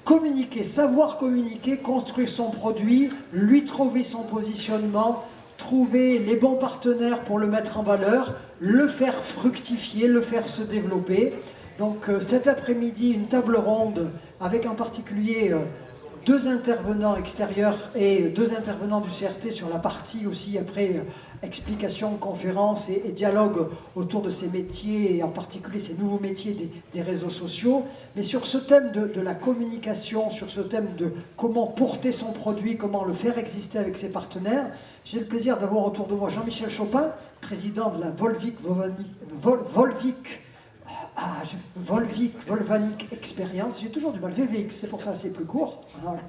communiquer, savoir communiquer, construire son produit, lui trouver son positionnement, trouver les bons partenaires pour le mettre en valeur, le faire fructifier, le faire se développer. Donc cet après-midi, une table ronde avec en particulier 2 intervenants extérieurs et 2 intervenants du CRT sur la partie aussi après explication, conférence et dialogue autour de ces métiers et en particulier ces nouveaux métiers des réseaux sociaux. Mais sur ce thème de la communication, sur ce thème de comment porter son produit, comment le faire exister avec ses partenaires, j'ai le plaisir d'avoir autour de moi Jean-Michel Chopin, président de la Volvic Experience, j'ai toujours du mal, VVX, c'est pour ça c'est plus court. Voilà.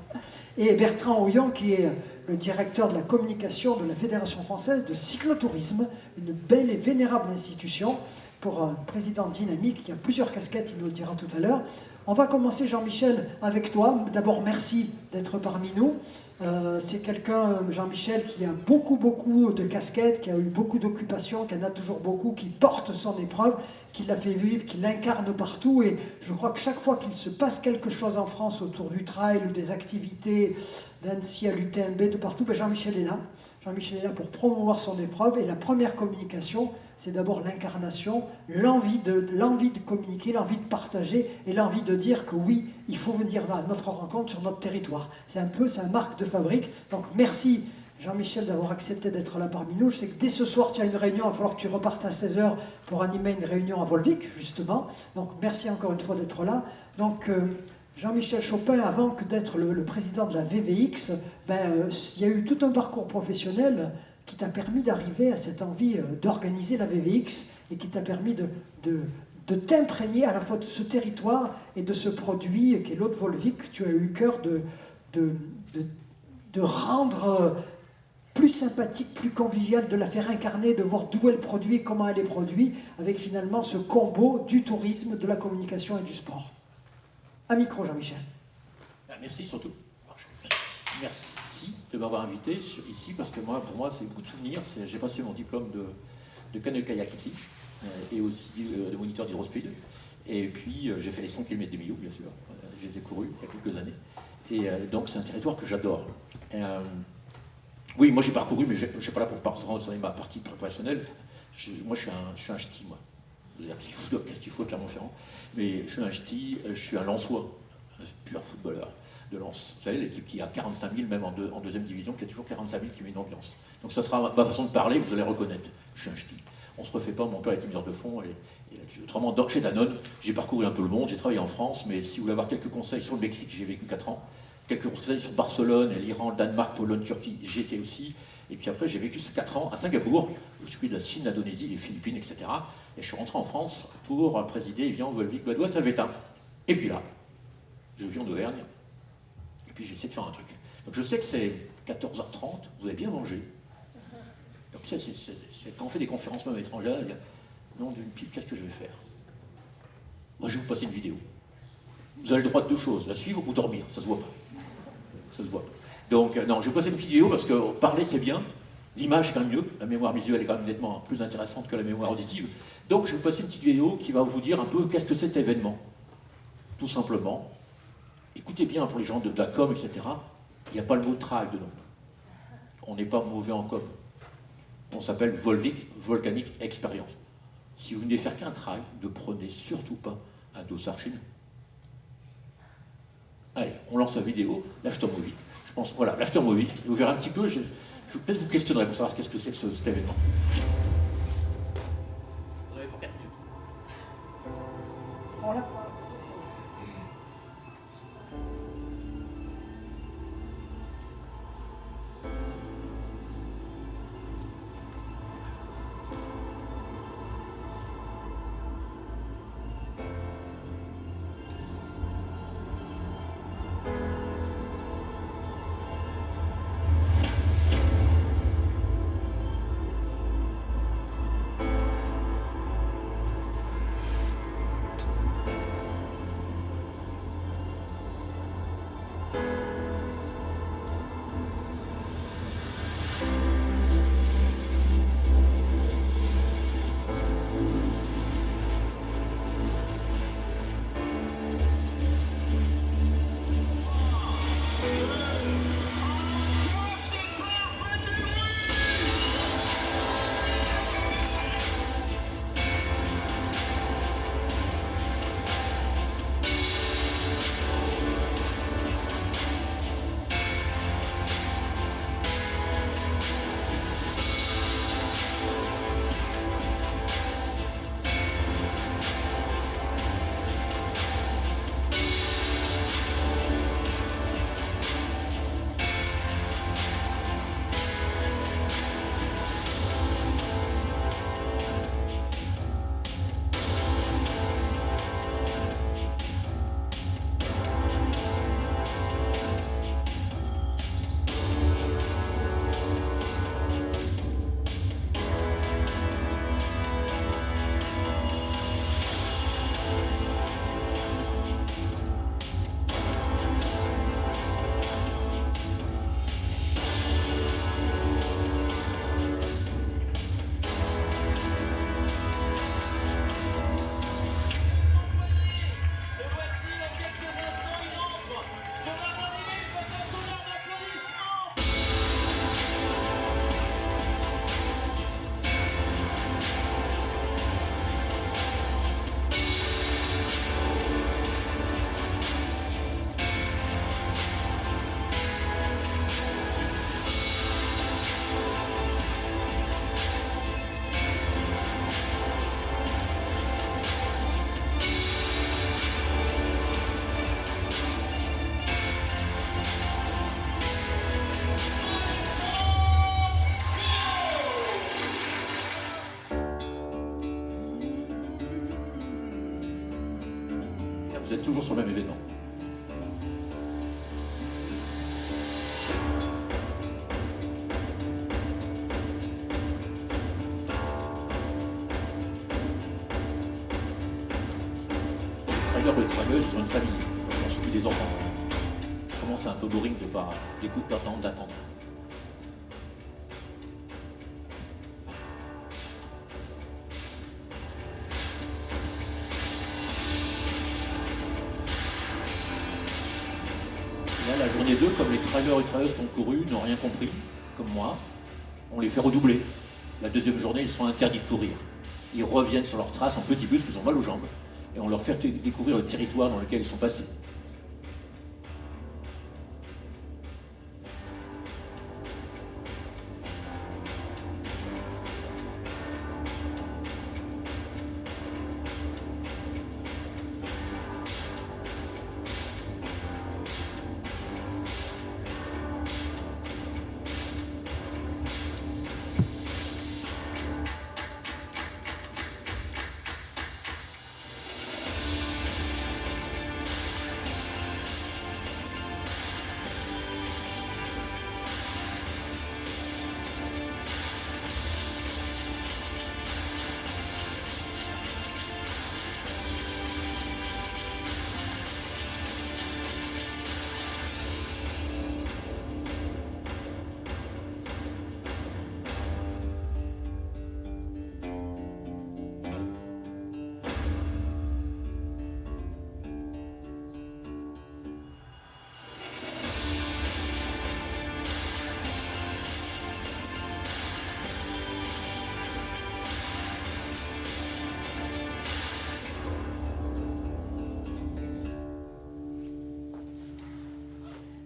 Et Bertrand Houillon, qui est le directeur de la communication de la Fédération française de cyclotourisme, une belle et vénérable institution pour un président dynamique qui a plusieurs casquettes, il nous le dira tout à l'heure. On va commencer, Jean-Michel, avec toi. D'abord, merci d'être parmi nous. C'est quelqu'un, Jean-Michel, qui a beaucoup de casquettes, qui a eu beaucoup d'occupations, qui en a toujours beaucoup, qui porte son épreuve, qui l'a fait vivre, qui l'incarne partout. Et je crois que chaque fois qu'il se passe quelque chose en France autour du trail ou des activités d'Annecy à l'UTMB, de partout, ben Jean-Michel est là. Jean-Michel est là pour promouvoir son épreuve. Et la première communication, c'est d'abord l'incarnation, l'envie de communiquer, l'envie de partager et l'envie de dire que oui, il faut venir à notre rencontre sur notre territoire. C'est un marque de fabrique. Donc merci Jean-Michel d'avoir accepté d'être là parmi nous. Je sais que dès ce soir, tu as une réunion, il va falloir que tu repartes à 16h pour animer une réunion à Volvic, justement. Donc merci encore une fois d'être là. Donc Jean-Michel Chopin, avant que d'être le président de la VVX, il y a eu tout un parcours professionnel qui t'a permis d'arriver à cette envie d'organiser la VVX et qui t'a permis de t'imprégner à la fois de ce territoire et de ce produit qui est l'eau de Volvic. Tu as eu cœur de rendre plus sympathique, plus convivial, de la faire incarner, de voir d'où elle produit et comment elle est produite, avec finalement ce combo du tourisme, de la communication et du sport. À micro, Jean-Michel. Merci surtout. Merci de m'avoir invité ici, parce que pour moi, c'est beaucoup de souvenirs. J'ai passé mon diplôme de canoë-kayak ici, et aussi de moniteur d'hydrospeed. Et puis, j'ai fait les 100 km de Millau, bien sûr. Je les ai courus il y a quelques années. Et donc, c'est un territoire que j'adore. Oui, moi, j'ai parcouru, mais je ne suis pas là pour parler ma partie professionnelle. Moi, je suis un ch'ti, moi. Qu'est-ce qu'il faut à Clermont-Ferrand? Mais je suis un ch'ti, je suis un Lensois, un pur footballeur de Lens. Vous savez, l'équipe qui a 45 000, même en deuxième division, qui a toujours 45 000 qui met une ambiance. Donc ça sera ma façon de parler, vous allez reconnaître. Je suis un ch'ti. On ne se refait pas, mon père était mineur de fond. Et autrement, chez Danone, j'ai parcouru un peu le monde, j'ai travaillé en France, mais si vous voulez avoir quelques conseils sur le Mexique, j'ai vécu 4 ans. Quelques conseils sur Barcelone, l'Iran, le Danemark, Pologne, Turquie, j'étais aussi. Et puis après, j'ai vécu 4 ans à Singapour, je suis de la Chine, l'Indonésie, les Philippines, etc. Et je suis rentré en France pour présider Evian, Volvic, Badois, Salvetin. Et puis là, je vis en Auvergne. Et puis j'essaie de faire un truc. Donc je sais que c'est 14h30, vous avez bien mangé. Donc quand on fait des conférences même étrangères, il y a nom d'une pipe, qu'est-ce que je vais faire? Moi, je vais vous passer une vidéo. Vous avez le droit de 2 choses, la suivre ou dormir, ça se voit pas. Ça se voit pas. Donc, non, je vais passer une petite vidéo parce que parler, c'est bien. L'image, est quand même mieux. La mémoire visuelle est quand même nettement plus intéressante que la mémoire auditive. Donc, je vais vous passer une petite vidéo qui va vous dire un peu qu'est-ce que c'est cet événement. Tout simplement. Écoutez bien pour les gens de la com, etc. Il n'y a pas le mot trail dedans. On n'est pas mauvais en com. On s'appelle Volvic Volcanic Experience. Si vous venez faire qu'un trail, ne prenez surtout pas un dossard chez nous. Allez, on lance la vidéo, l'aftermovie. Je pense, voilà, l'aftermovie. Vous verrez un petit peu, peut-être vous questionnerai pour savoir qu'est-ce que c'est que cet événement. Vous avez pour 4 minutes. On l'a. toujours sur le même événement. Trailer et traileuse, ils ont une famille, ils ont surtout des enfants. Comment c'est un peu boring de pas d'écoute d'attendre. Là, la journée 2, comme les trailers et traileuses ont couru, n'ont rien compris, comme moi, on les fait redoubler. La deuxième journée, ils sont interdits de courir. Ils reviennent sur leurs traces en petits bus, ils ont mal aux jambes, et on leur fait découvrir le territoire dans lequel ils sont passés.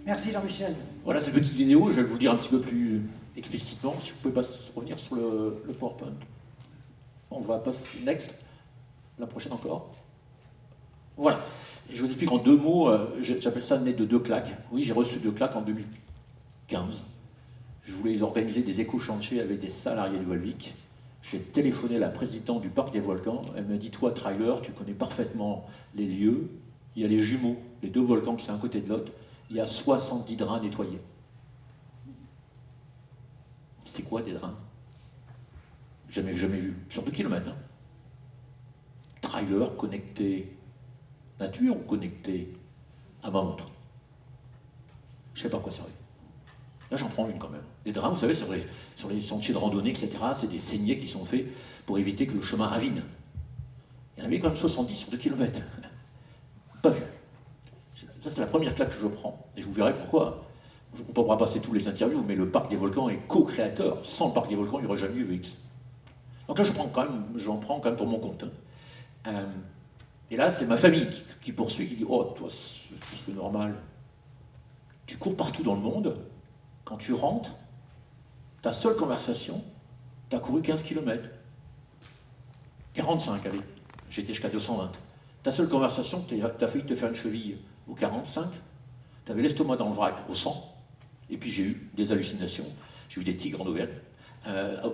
Merci Jean-Michel. Voilà cette petite vidéo, je vais vous dire un petit peu plus explicitement, si vous pouvez pas revenir sur le PowerPoint. On va passer next, la prochaine encore. Voilà, et je vous explique en 2 mots, j'appelle ça né de 2 claques. Oui, j'ai reçu 2 claques en 2015. Je voulais organiser des éco-chantiers avec des salariés du Volvic. J'ai téléphoné à la présidente du parc des volcans, elle m'a dit, toi trailer, tu connais parfaitement les lieux, il y a les jumeaux, les 2 volcans qui sont à côté de l'autre, il y a 70 drains nettoyés. C'est quoi des drains? Jamais vu. Sur 2 kilomètres. Hein. Trailer connecté nature ou connecté à ma montre? Je sais pas à quoi ça servir. Là, j'en prends une quand même. Les drains, vous savez, sur les sentiers de randonnée, etc., c'est des saignées qui sont faits pour éviter que le chemin ravine. Il y en avait quand même 70 sur 2 kilomètres. Pas vu. Ça, c'est la première claque que je prends. Et vous verrez pourquoi. On ne pourra pas passer tous les interviews, mais le parc des volcans est co-créateur. Sans le parc des volcans, il n'y aurait jamais eu VX. Donc là, j'en prends quand même pour mon compte. Hein. Et là, c'est ma famille qui poursuit, qui dit, oh, toi, c'est normal. Tu cours partout dans le monde. Quand tu rentres, ta seule conversation, tu as couru 15 km. 45, allez. J'étais jusqu'à 220. Ta seule conversation, tu as failli te faire une cheville au 45, tu avais l'estomac dans le vrac au 100, et puis j'ai eu des hallucinations, j'ai vu des tigres en Auvergne,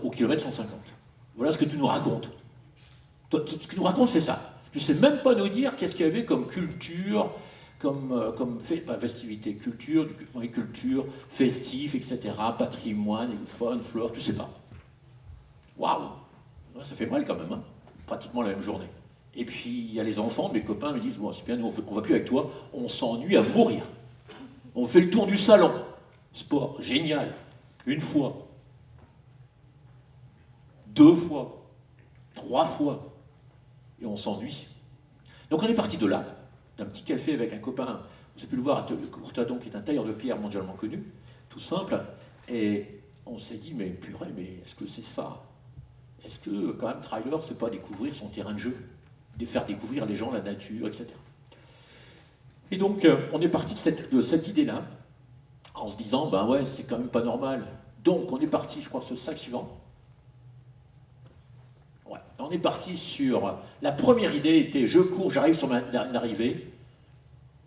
au kilomètre 150. Voilà ce que tu nous racontes. Toi, ce que tu nous racontes, c'est ça. Tu ne sais même pas nous dire qu'est-ce qu'il y avait comme culture, comme festivité, culture, festif, etc., patrimoine, faune, flore, tu ne sais pas. Waouh! Ça fait mal quand même, hein, pratiquement la même journée. Et puis, il y a les enfants, mes copains me disent, bon, c'est bien, nous, on ne va plus avec toi, on s'ennuie à mourir. On fait le tour du salon. Sport, génial. 1 fois. 2 fois. 3 fois. Et on s'ennuie. Donc, on est parti de là, d'un petit café avec un copain, vous avez pu le voir, Courtadon, qui est un tailleur de pierre mondialement connu, tout simple, et on s'est dit, mais purée, mais est-ce que c'est ça? Est-ce que, quand même, trailer, c'est pas découvrir son terrain de jeu? De faire découvrir les gens, la nature, etc. Et donc, on est parti de cette idée-là, en se disant, ben ouais, c'est quand même pas normal. Donc, on est parti, je crois, sur le slide suivant. Ouais, on est parti sur... La première idée était, je cours, j'arrive sur ma arrivée,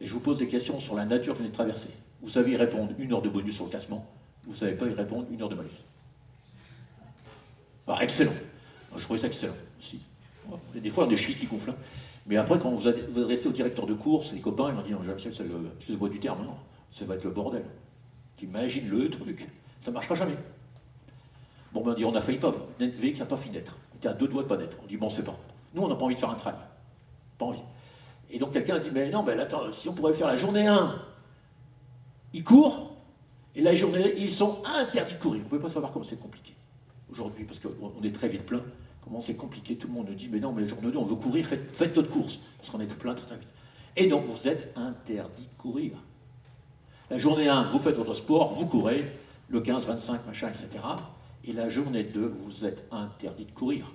et je vous pose des questions sur la nature que vous venez de traverser. Vous savez y répondre, 1 heure de bonus sur le classement. Vous ne savez pas y répondre, 1 heure de malus. Ah, excellent. Je trouvais ça excellent aussi. Des fois, on a des chevilles qui gonflent. Mais après, quand vous adressez au directeur de course, les copains, ils m'ont dit, non, Jean-Michel, c'est le bois du terme, non, ça va être le bordel. T'imagines le truc, ça ne marchera jamais. Bon, ben, on dit, on a failli pas, VX n'a pas fini d'être. On était à 2 doigts de pas d'être. On dit, bon, c'est pas. Nous, on n'a pas envie de faire un trail. Pas envie. Et donc, quelqu'un a dit, mais non, ben, attends, si on pourrait faire la journée 1, ils courent, et la journée, ils sont interdits de courir. Vous ne pouvez pas savoir comment c'est compliqué aujourd'hui, parce qu'on est très vite plein. Comment c'est compliqué, tout le monde nous dit, mais non, mais la journée 2, on veut courir, faites notre course, parce qu'on est plein très, très vite. Et donc, vous êtes interdit de courir. La journée 1, vous faites votre sport, vous courez, le 15, 25, machin, etc. Et la journée 2, vous êtes interdit de courir.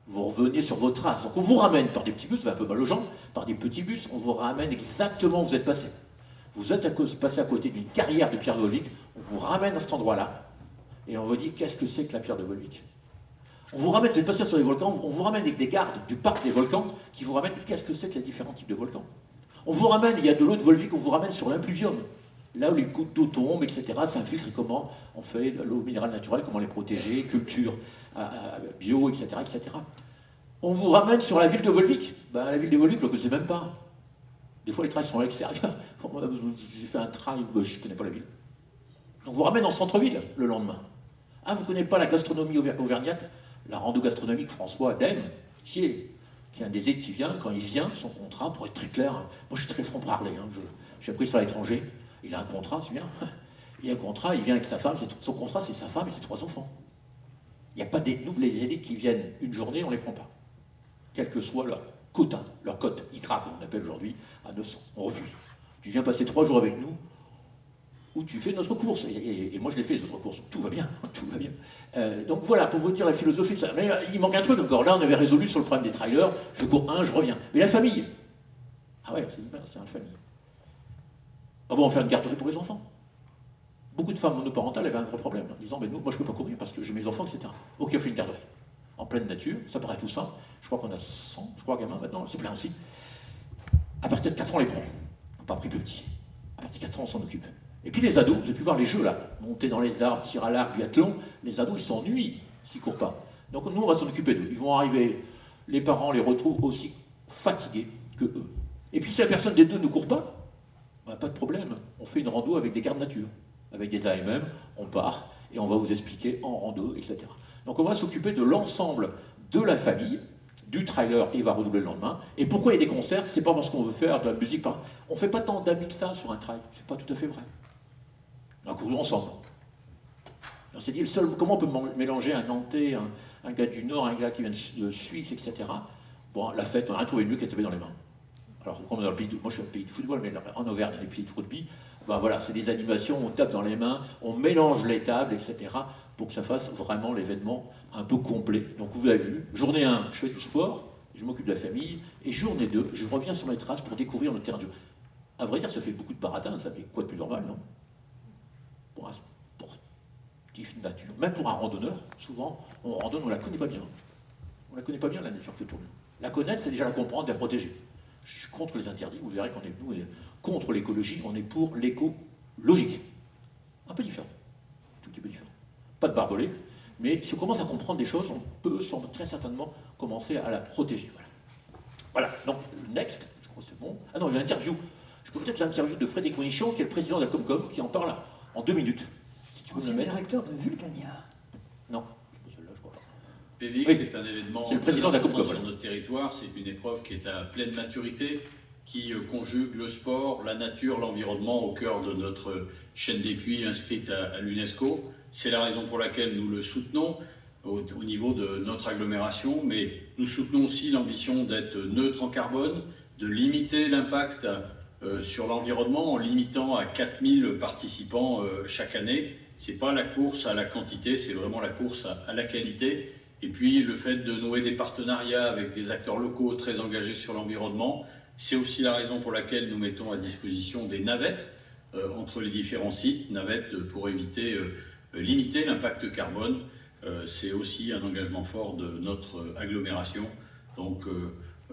Vous revenez sur vos traces. Donc on vous ramène par des petits bus, vous avez un peu mal aux jambes, par des petits bus, on vous ramène exactement où vous êtes passé. Vous êtes passé à côté d'une carrière de pierre de Volvic, on vous ramène à cet endroit-là, et on vous dit, qu'est-ce que c'est que la pierre de Volvic? On vous ramène, vous êtes passé sur les volcans, on vous ramène avec des gardes du parc des volcans, qui vous ramènent, qu'est-ce que c'est que les différents types de volcans? On vous ramène, il y a de l'eau de Volvic, on vous ramène sur l'impluvium. Là où les gouttes d'eau tombent, etc., c'est un filtre, et comment on fait de l'eau minérale naturelle, comment les protéger, culture, bio, etc., etc. On vous ramène sur la ville de Volvic. Ben, la ville de Volvic, vous ne la connaissez même pas. Des fois, les trails sont à l'extérieur. J'ai fait un trail, je ne connais pas la ville. Donc, on vous ramène en centre-ville le lendemain. Ah, vous ne connaissez pas la gastronomie auvergnate? La rando gastronomique François Dème, qui est un des aides qui vient, quand il vient, son contrat, pour être très clair, moi je suis très franc-parler, hein, j'ai appris ça à l'étranger. Il a un contrat, c'est bien. Il a un contrat, il vient avec sa femme, son contrat c'est sa femme et ses 3 enfants. Il n'y a pas des doubles, les élites qui viennent une journée, on ne les prend pas. Quel que soit leur quota, leur cote, ITRA, on appelle aujourd'hui, à 900. On refuse. Tu viens passer 3 jours avec nous, ou tu fais notre course. Et moi je l'ai fait les autres courses, tout va bien, tout va bien. Donc voilà, pour vous dire la philosophie de ça. Mais il manque un truc encore. Là on avait résolu sur le problème des trailers, je cours un, je reviens. Mais la famille, ah ouais, c'est une famille. Ah bon, on fait une garderie pour les enfants. Beaucoup de femmes monoparentales avaient un gros problème, en disant, mais nous, moi je ne peux pas courir parce que j'ai mes enfants, etc. Ok, on fait une garderie. En pleine nature, ça paraît tout simple. Je crois qu'on a 100, je crois, gamins maintenant, c'est plein aussi. À partir de 4 ans, on les prend. On n'a pas pris plus petits. À partir de 4 ans, on s'en occupe. Et puis les ados, vous avez pu voir les jeux là, monter dans les arbres, tir à l'arc, biathlon, les ados, ils s'ennuient s'ils ne courent pas. Donc nous, on va s'en occuper d'eux. Ils vont arriver, les parents les retrouvent aussi fatigués que eux. Et puis si la personne des deux ne court pas, ben, pas de problème, on fait une rando avec des gardes nature, avec des AMM, on part et on va vous expliquer en rando, etc. Donc on va s'occuper de l'ensemble de la famille, du trailer, et il va redoubler le lendemain. Et pourquoi il y a des concerts? C'est pas parce qu'on veut faire de la musique, on ne fait pas tant d'amis que ça sur un trail, c'est pas tout à fait vrai. On a couru ensemble. On s'est dit, comment on peut mélanger un Nantais, un gars du Nord, un gars qui vient de Suisse, etc. Bon, la fête, on a trouvé mieux qu'elle avait dans les mains. Alors, comme dans le pays moi je suis un pays de football, mais en Auvergne, il y a des pays de rugby. Ben voilà, c'est des animations, on tape dans les mains, on mélange les tables, etc. pour que ça fasse vraiment l'événement un peu complet. Donc vous avez vu, journée 1, je fais du sport, je m'occupe de la famille, et journée 2, je reviens sur mes traces pour découvrir le terrain de jeu. À vrai dire, ça fait beaucoup de baratin, ça fait quoi de plus normal, non? Pour un sportif nature, même pour un randonneur, souvent, on randonne, on ne la connaît pas bien. On ne la connaît pas bien, la nature qui tourne. La connaître, c'est déjà la comprendre, la protéger. Je suis contre les interdits, vous verrez qu'on est, nous, on est contre l'écologie, on est pour l'écologique. Un peu différent, tout petit peu différent. Pas de barbelé, mais si on commence à comprendre des choses, on peut très certainement commencer à la protéger. Voilà, voilà. Donc le next, je crois que c'est bon. Ah non, il y a l'interview. Je peux peut-être l'interview de Frédéric Monichon, qui est le président de la Comcom, qui en parle en 2 minutes. Si tu peux le directeur de Vulcania. Non. VVX, oui. C'est un événement le président très de la important Comcom, sur notre territoire. C'est une épreuve qui est à pleine maturité, qui conjugue le sport, la nature, l'environnement au cœur de notre chaîne des puits inscrite à l'UNESCO. C'est la raison pour laquelle nous le soutenons au niveau de notre agglomération, mais nous soutenons aussi l'ambition d'être neutre en carbone, de limiter l'impact sur l'environnement en limitant à 4000 participants chaque année. Ce n'est pas la course à la quantité, c'est vraiment la course à la qualité. Et puis le fait de nouer des partenariats avec des acteurs locaux très engagés sur l'environnement, c'est aussi la raison pour laquelle nous mettons à disposition des navettes entre les différents sites, navettes pour éviter, limiter l'impact carbone. C'est aussi un engagement fort de notre agglomération. Donc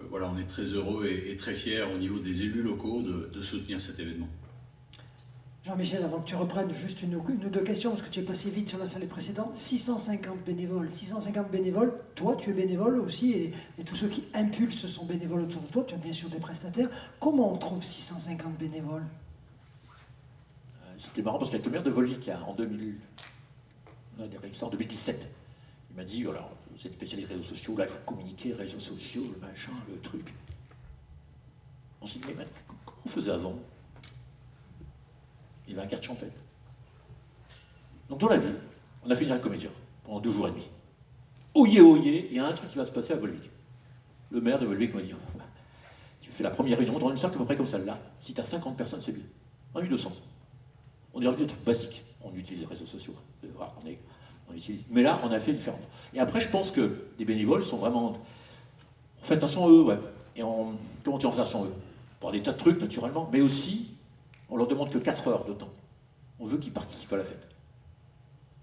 voilà, on est très heureux et très fiers au niveau des élus locaux de soutenir cet événement. Jean-Michel, avant que tu reprennes, juste une ou deux questions, parce que tu es passé vite sur la salle précédente. 650 bénévoles. 650 bénévoles, toi tu es bénévole aussi, et tous ceux qui impulsent sont bénévoles autour de toi, tu as bien sûr des prestataires. Comment on trouve 650 bénévoles? C'était marrant parce qu'avec le maire de Volvic, en 2017, il m'a dit, alors, vous êtes spécialiste réseaux sociaux, là il faut communiquer, réseaux sociaux, le machin, le truc. On s'est dit, mais comment on faisait avant? Il y avait un quart de champêtre. Donc dans la ville, on a fait une comédien pendant 2 jours et demi. Oyez, oyez, il y a un truc qui va se passer à Volvic. Le maire de Volvic m'a dit, tu fais la première réunion dans une salle à peu près comme celle-là. Si tu as 50 personnes, c'est bien. On a eu 200. On est revenu à des trucs basiques. On utilise les réseaux sociaux. Voilà, on utilise. Mais là, on a fait différent. Et après, je pense que les bénévoles sont vraiment... On fait attention à eux, ouais. Et comment on fait attention à eux? Pour des tas de trucs, naturellement, mais aussi, on leur demande que 4 heures de temps. On veut qu'ils participent à la fête.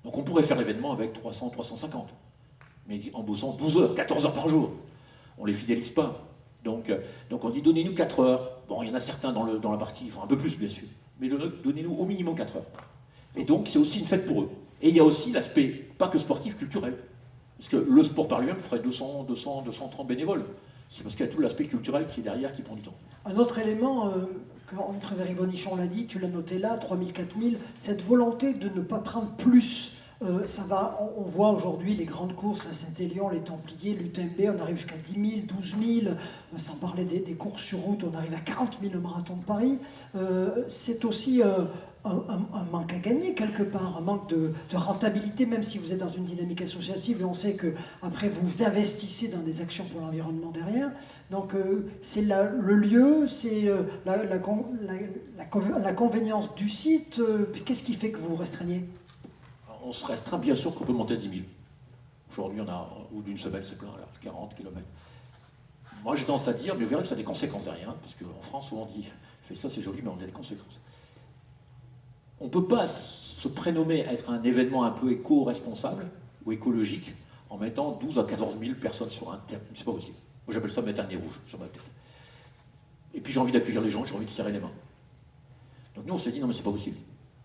Donc on pourrait faire l'événement avec 300, 350. Mais en bossant 12 heures, 14 heures par jour. On ne les fidélise pas. Donc on dit, donnez-nous 4 heures. Bon, il y en a certains dans la partie, ils font un peu plus, bien sûr. Mais donnez-nous au minimum 4 heures. Et donc, c'est aussi une fête pour eux. Et il y a aussi l'aspect, pas que sportif, culturel. Parce que le sport par lui-même ferait 230 bénévoles. C'est parce qu'il y a tout l'aspect culturel qui est derrière, qui prend du temps. Un autre élément, quand Frédéric Bonichon l'a dit, tu l'as noté là, 3000, 4000, cette volonté de ne pas prendre plus. On voit aujourd'hui les grandes courses, la Saint-Élion, les Templiers, l'UTMB, on arrive jusqu'à 10 000, 12 000, sans parler des courses sur route, on arrive à 40 000 au marathon de Paris. C'est aussi un manque à gagner quelque part, un manque de rentabilité, même si vous êtes dans une dynamique associative, et on sait qu'après vous investissez dans des actions pour l'environnement derrière. Donc c'est le lieu, c'est la convenience du site. Qu'est-ce qui fait que vous vous restreignez? On se restreint bien sûr qu'on peut monter à 10 000. Aujourd'hui, on a, au bout d'une semaine, c'est plein, là, 40 km. Moi, j'ai tendance à dire, mais vous verrez que ça a des conséquences derrière, parce qu'en France, souvent on dit, fais ça, c'est joli, mais on a des conséquences. On ne peut pas se prénommer être un événement un peu éco-responsable ou écologique en mettant 12 à 14 000 personnes sur un terrain. C'est pas possible. Moi, j'appelle ça mettre un nez rouge sur ma tête. Et puis, j'ai envie d'accueillir les gens, j'ai envie de serrer les mains. Donc, nous, on s'est dit, non, mais c'est pas possible.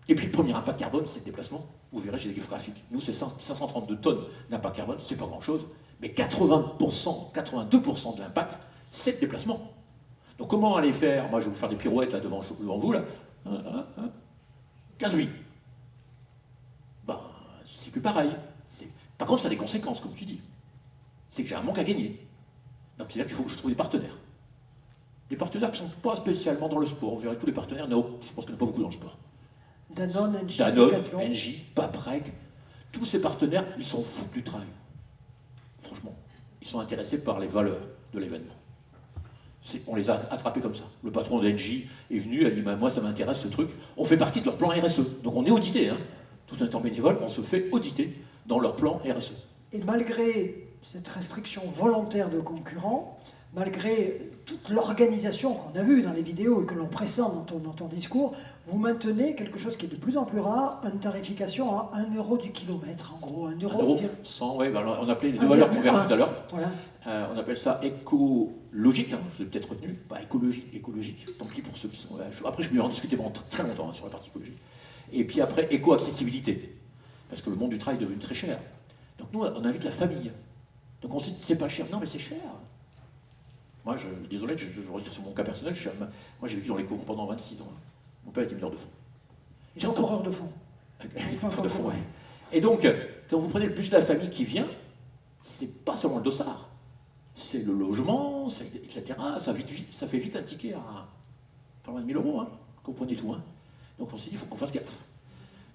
Et puis le premier impact carbone, c'est le déplacement. Vous verrez, j'ai des graphiques. Nous, c'est 532 tonnes d'impact carbone, c'est pas grand-chose. Mais 80%, 82% de l'impact, c'est le déplacement. Donc comment aller faire? Moi, je vais vous faire des pirouettes là devant vous, là. 15 000. Ben, c'est plus pareil. Par contre, ça a des conséquences, comme tu dis. C'est que j'ai un manque à gagner. Donc, c'est-à-dire qu'il faut que je trouve des partenaires. Des partenaires qui ne sont pas spécialement dans le sport. Vous verrez tous les partenaires, je pense qu'il n'y en a pas beaucoup dans le sport. Danone, Engie, Paprec, tous ces partenaires, ils s'en foutent du travail. Franchement, ils sont intéressés par les valeurs de l'événement. On les a attrapés comme ça. Le patron d'Engie est venu, a dit moi ça m'intéresse ce truc. On fait partie de leur plan RSE. Donc on est audité, hein. Tout un temps bénévole, on se fait auditer dans leur plan RSE. Et malgré cette restriction volontaire de concurrents, malgré toute l'organisation qu'on a vue dans les vidéos et que l'on pressent dans ton discours, vous maintenez quelque chose qui est de plus en plus rare, une tarification à 1 euro du kilomètre, en gros. 1 euro 100, ouais, ben on appelait les deux valeurs qu'on verra tout à l'heure. Voilà. On appelle ça écologique, hein, je l'ai peut-être retenu, pas écologique, tant pis pour ceux qui sont... Après, je peux en discuter pendant très longtemps hein, sur la partie écologique. Et puis après, éco-accessibilité, parce que le monde du travail est devenu très cher. Donc nous, on invite la famille. Donc on se dit, c'est pas cher. Non, mais c'est cher. Moi, désolé, je redis sur mon cas personnel, moi j'ai vécu dans les courants pendant 26 ans. Mon père était mineur de fond. Et coureur de fond. De fond, ouais. Et donc, quand vous prenez le budget de la famille qui vient, c'est pas seulement le dossard, c'est le logement, etc. Ça fait vite un ticket à pas loin de 1 000 €, hein, comprenez tout. Hein. Donc on s'est dit, il faut qu'on fasse gaffe.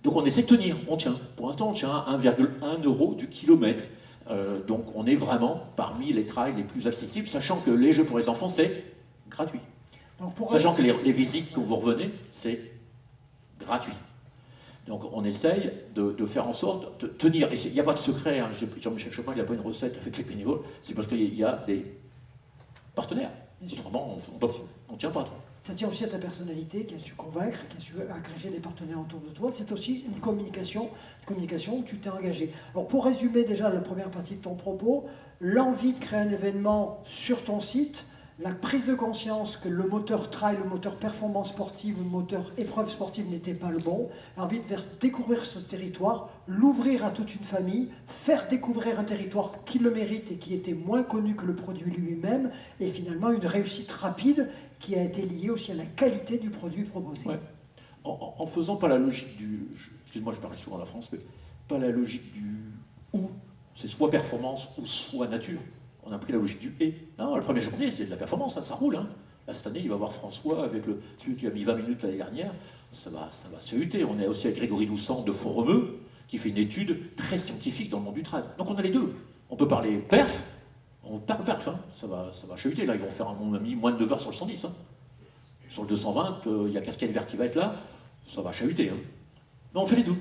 Donc on essaie de tenir, on tient. Pour l'instant, on tient à 1,1 € du kilomètre. Donc on est vraiment parmi les trails les plus accessibles, sachant que les jeux pour les enfants, c'est gratuit. Sachant que les visites quand vous revenez, c'est gratuit. Donc on essaye de faire en sorte de tenir. Il n'y a pas de secret, hein. Jean-Michel Chopin, il n'y a pas une recette avec les bénévoles, c'est parce qu'il y a des partenaires. Autrement, on ne tient pas. Ça tient aussi à ta personnalité, qui a su convaincre, qui a su agréger des partenaires autour de toi. C'est aussi une communication où tu t'es engagé. Alors pour résumer déjà la première partie de ton propos, l'envie de créer un événement sur ton site, la prise de conscience que le moteur trail, le moteur performance sportive, le moteur épreuve sportive n'était pas le bon, envie de faire découvrir ce territoire, l'ouvrir à toute une famille, faire découvrir un territoire qui le mérite et qui était moins connu que le produit lui-même, et finalement une réussite rapide qui a été liée aussi à la qualité du produit proposé. Ouais. En faisant pas la logique du... Excuse-moi, je parle souvent de la France, mais pas la logique du ou, c'est soit performance ou soit nature. On a pris la logique du et. Non, la première journée, c'est de la performance, hein, ça roule. Hein. Là, cette année, il va voir François avec celui qui a mis 20 minutes l'année dernière. Ça va se huter. On est aussi avec Grégory Doucet de Font-Romeu, qui fait une étude très scientifique dans le monde du trail. Donc on a les deux. On peut parler perf, on parle perf, hein. Ça va chahuter. Là, ils vont faire, à mon ami, moins de 9 heures sur le 110. Hein. Sur le 220, il y a Cascade Vert qui va être là. Ça va chahuter. Hein. Mais on fait les deux.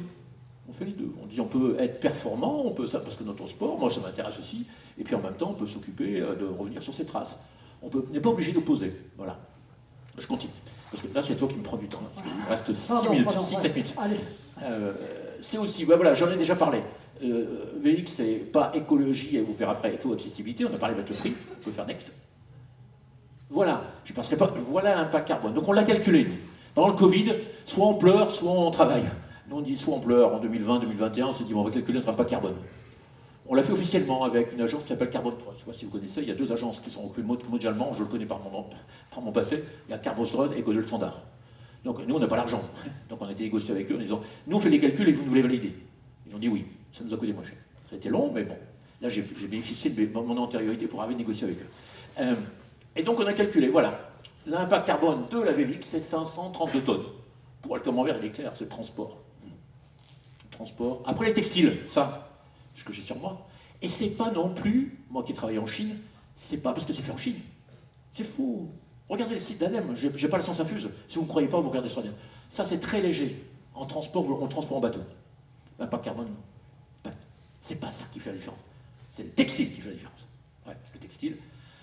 On fait les deux. On dit on peut être performant, on peut ça parce que notre sport, moi ça m'intéresse aussi, et puis en même temps on peut s'occuper de revenir sur ses traces. On n'est pas obligé d'opposer. Voilà. Je continue. Parce que là c'est toi qui me prends du temps. Là. Il reste 6 minutes, 6-7 minutes. Allez. C'est aussi, voilà, j'en ai déjà parlé. VX, c'est pas écologie, et vous verrez après éco-accessibilité, on a parlé avec le prix, on peut faire next. Voilà, je ne passerai pas, voilà l'impact carbone. Donc on l'a calculé, nous. Pendant le Covid, soit on pleure, soit on travaille. Nous, on dit soit on pleure en 2020, 2021, on s'est dit on va calculer notre impact carbone. On l'a fait officiellement avec une agence qui s'appelle Carbone 3. Je ne sais pas si vous connaissez, il y a deux agences qui sont reconnues mondialement, je le connais par mon passé, il y a Carbostron et Godel Standard. Donc nous, on n'a pas l'argent. Donc on a été négocié avec eux en disant nous, on fait les calculs et vous nous les validez. Ils ont dit oui, ça nous a coûté moins cher. Ça a été long, mais bon. Là, j'ai bénéficié de mon antériorité pour avoir négocié avec eux. Et donc on a calculé, voilà. L'impact carbone de la VX, c'est 532 tonnes. Pour le camembert, il est clair, c'est le transport. Transport. Après les textiles, ça, ce que j'ai sur moi. Et c'est pas non plus, moi qui travaille en Chine, c'est pas parce que c'est fait en Chine. C'est fou. Regardez le site d'ADEME, j'ai pas le sens infuse. Si vous ne croyez pas, vous regardez sur ADEME. Ça, c'est très léger. En transport, on le transport en bateau. L'impact carbone, c'est pas ça qui fait la différence. C'est le textile qui fait la différence. Ouais, le textile,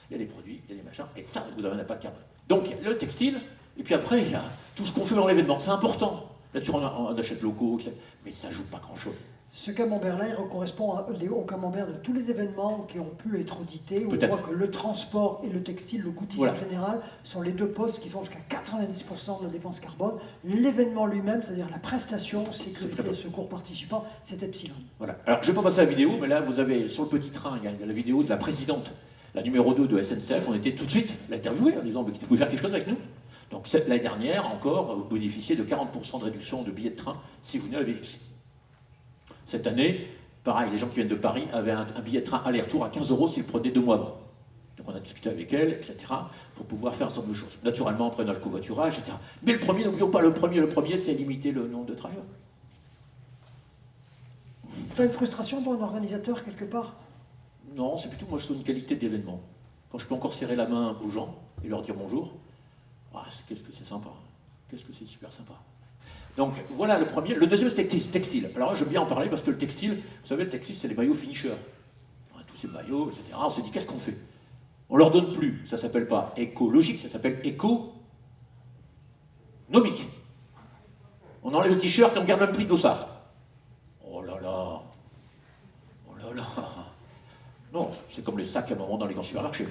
il y a des produits, il y a des machins, et ça, vous avez un impact carbone. Donc, le textile, et puis après, il y a tout ce qu'on fait dans l'événement. C'est important. Là-dessus, on achète locaux, mais ça ne joue pas grand-chose. Ce camembert-là, il correspond au camembert de tous les événements qui ont pu être audités, où on voit que le transport et le textile, le goodies en général, sont les deux postes qui font jusqu'à 90% de la dépense carbone. L'événement lui-même, c'est-à-dire la prestation, sécurité et secours participants, c'est Epsilon. Voilà. Alors, je ne vais pas passer à la vidéo, mais là, vous avez, sur le petit train, il y a la vidéo de la présidente, la numéro 2 de SNCF. On était tout de suite l'interviewer en disant, vous pouvez faire quelque chose avec nous. Donc, l'année dernière, encore, vous bénéficiez de 40% de réduction de billets de train si vous venez à la VX. Cette année, pareil, les gens qui viennent de Paris avaient un billet de train aller-retour à 15 € s'ils prenaient 2 mois avant. Donc on a discuté avec elle, etc., pour pouvoir faire un certain nombre de choses. Naturellement, en prenant le covoiturage, etc. Mais le premier, n'oublions pas, le premier, c'est limiter le nombre de travailleurs. C'est pas une frustration pour un organisateur, quelque part? Non, c'est plutôt, moi, je suis une qualité d'événement. Quand je peux encore serrer la main aux gens et leur dire bonjour, qu'est-ce que c'est sympa. Qu'est-ce que c'est super sympa. Donc voilà le premier. Le deuxième, c'est textile. Alors là, j'aime bien en parler parce que le textile, vous savez, le textile, c'est les maillots finishers. Tous ces maillots, etc. On s'est dit, qu'est-ce qu'on fait? On leur donne plus. Ça s'appelle pas écologique, ça s'appelle économique. On enlève le t-shirt et on garde le même prix de dossard. Oh là là. Oh là là. Non, c'est comme les sacs à un moment dans les grands supermarchés.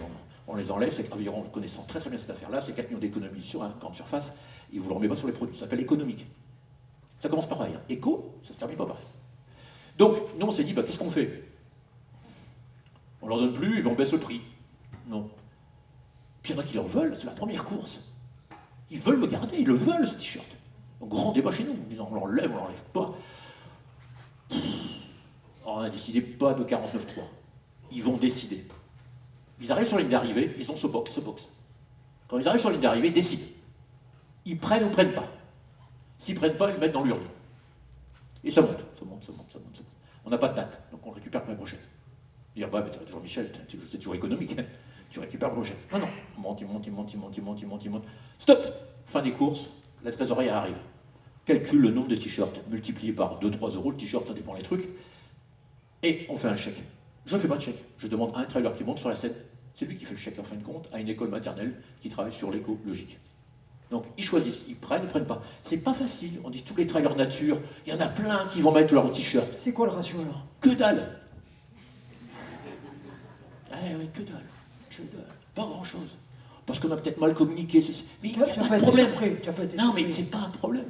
On les enlève, c'est environ, connaissant très très bien cette affaire-là, c'est 4 millions d'économies sur un grande surface, et vous ne le remettez pas sur les produits. Ça s'appelle économique. Ça commence par pareil. Hein. Éco, ça ne se termine pas pareil. Donc, nous, on s'est dit, qu'est-ce qu'on fait? On leur donne plus, et on baisse le prix. Non. Puis il y en a qui leur veulent, c'est la première course. Ils veulent le garder, ils le veulent, ce t-shirt. Donc, grand débat chez nous, on l'enlève, on l'enlève pas. Alors, on a décidé pas de 49.3. Ils vont décider. Ils arrivent sur la ligne d'arrivée, ils ont ce box. Quand ils arrivent sur la ligne d'arrivée, ils décident. Ils prennent ou ne prennent pas. S'ils ne prennent pas, ils le mettent dans l'urne. Et ça monte. On n'a pas de date, donc on le récupère l'année prochaine. Dire, mais t'as toujours Michel, c'est toujours économique, hein. Tu récupères le prochain. Non, il monte. Stop! Fin des courses, la trésorerie arrive. Calcule le nombre de t-shirts, multiplié par 2-3 €, le t-shirt, ça dépend des trucs, et on fait un chèque. Je ne fais pas de chèque. Je demande à un trailer qui monte sur la scène. C'est lui qui fait le chèque en fin de compte à une école maternelle qui travaille sur l'écologique. Donc ils choisissent, ils prennent ou ne prennent pas. C'est pas facile. On dit tous les trailers nature, il y en a plein qui vont mettre leur t-shirt. C'est quoi le ratio alors? Que dalle. Oui, que dalle. Pas grand-chose. parce qu'on a peut-être mal communiqué. Mais il n'y a Tu n'as pas pas de été problème. surpris. Tu as pas été Non, mais surpris. c'est pas un problème.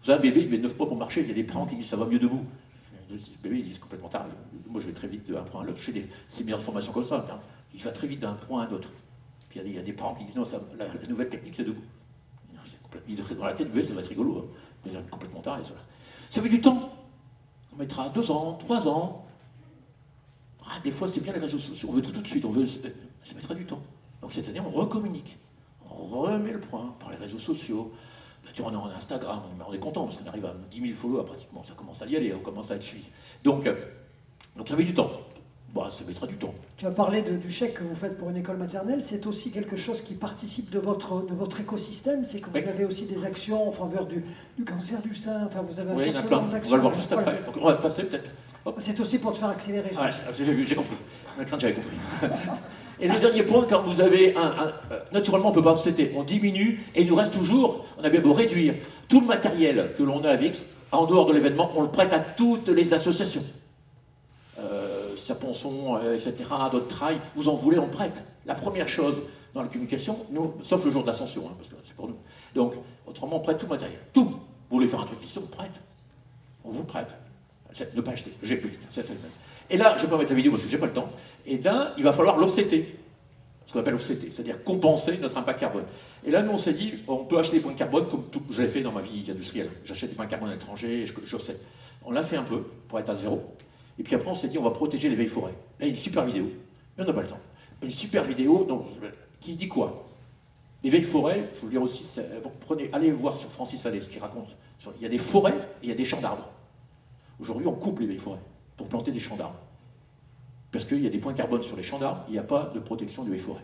Vous avez un bébé, il met 9 mois pour marcher, il y a des parents qui disent ça va mieux debout. Le bébé, ils disent complètement tard. Moi, je vais très vite d'un point à l'autre. Je fais des séminaires de formation comme ça. Hein. Il va très vite d'un point à l'autre. Puis il y a des parents qui disent non, la nouvelle technique, c'est debout. Dans la tête, le bébé, ça va être rigolo. Hein. Complètement tard. Ça met du temps. On mettra 2 ans, 3 ans. Ah, des fois, c'est bien les réseaux sociaux. On veut tout de suite. Ça mettra du temps. Donc cette année, on recommunique. On remet le point par les réseaux sociaux. On est en Instagram, on est content parce qu'on arrive à 10 000 followers pratiquement, ça commence à y aller, on commence à être suivi. Donc ça met du temps. Bon, ça mettra du temps. Tu as parlé du chèque que vous faites pour une école maternelle, c'est aussi quelque chose qui participe de votre écosystème, c'est que vous avez aussi des actions en faveur du cancer du sein, enfin vous avez un certain nombre d'actions. On va le voir juste après, donc on va passer peut-être. C'est aussi pour te faire accélérer. Ouais, j'ai compris, j'avais compris. Et le dernier point, quand vous avez naturellement, on ne peut pas citer, on diminue, et il nous reste toujours, on a bien beau réduire, tout le matériel que l'on a avec, en dehors de l'événement, on le prête à toutes les associations. Saponçon, etc., d'autres trails, vous en voulez, on le prête. La première chose dans la communication, nous, sauf le jour de l'ascension, hein, parce que c'est pour nous. Donc, autrement, on prête tout le matériel. Tout. Vous voulez faire un truc ici, on prête. On vous prête. Ne pas acheter, j'ai plus vite. Et là, je ne vais pas mettre la vidéo parce que je n'ai pas le temps. Et là, il va falloir l'offsetter. Ce qu'on appelle offsetter, c'est-à-dire compenser notre impact carbone. Et là, nous, on s'est dit, on peut acheter des points de carbone comme tout, je l'ai fait dans ma vie industrielle. J'achète des points de carbone à l'étranger, j'offset. On l'a fait un peu pour être à 0. Et puis après, on s'est dit, on va protéger les vieilles forêts. Là, il y a une super vidéo, mais on n'a pas le temps. Une super vidéo donc, qui dit quoi? Les vieilles forêts, je vous le dire aussi, allez voir sur Francis Allais ce qu'il raconte. Il y a des forêts et il y a des champs d'arbres. Aujourd'hui, on coupe les vieilles forêts pour planter des champs d'arbres. Parce qu'il y a des points carbone sur les champs d'arbres, il n'y a pas de protection des vieilles forêts,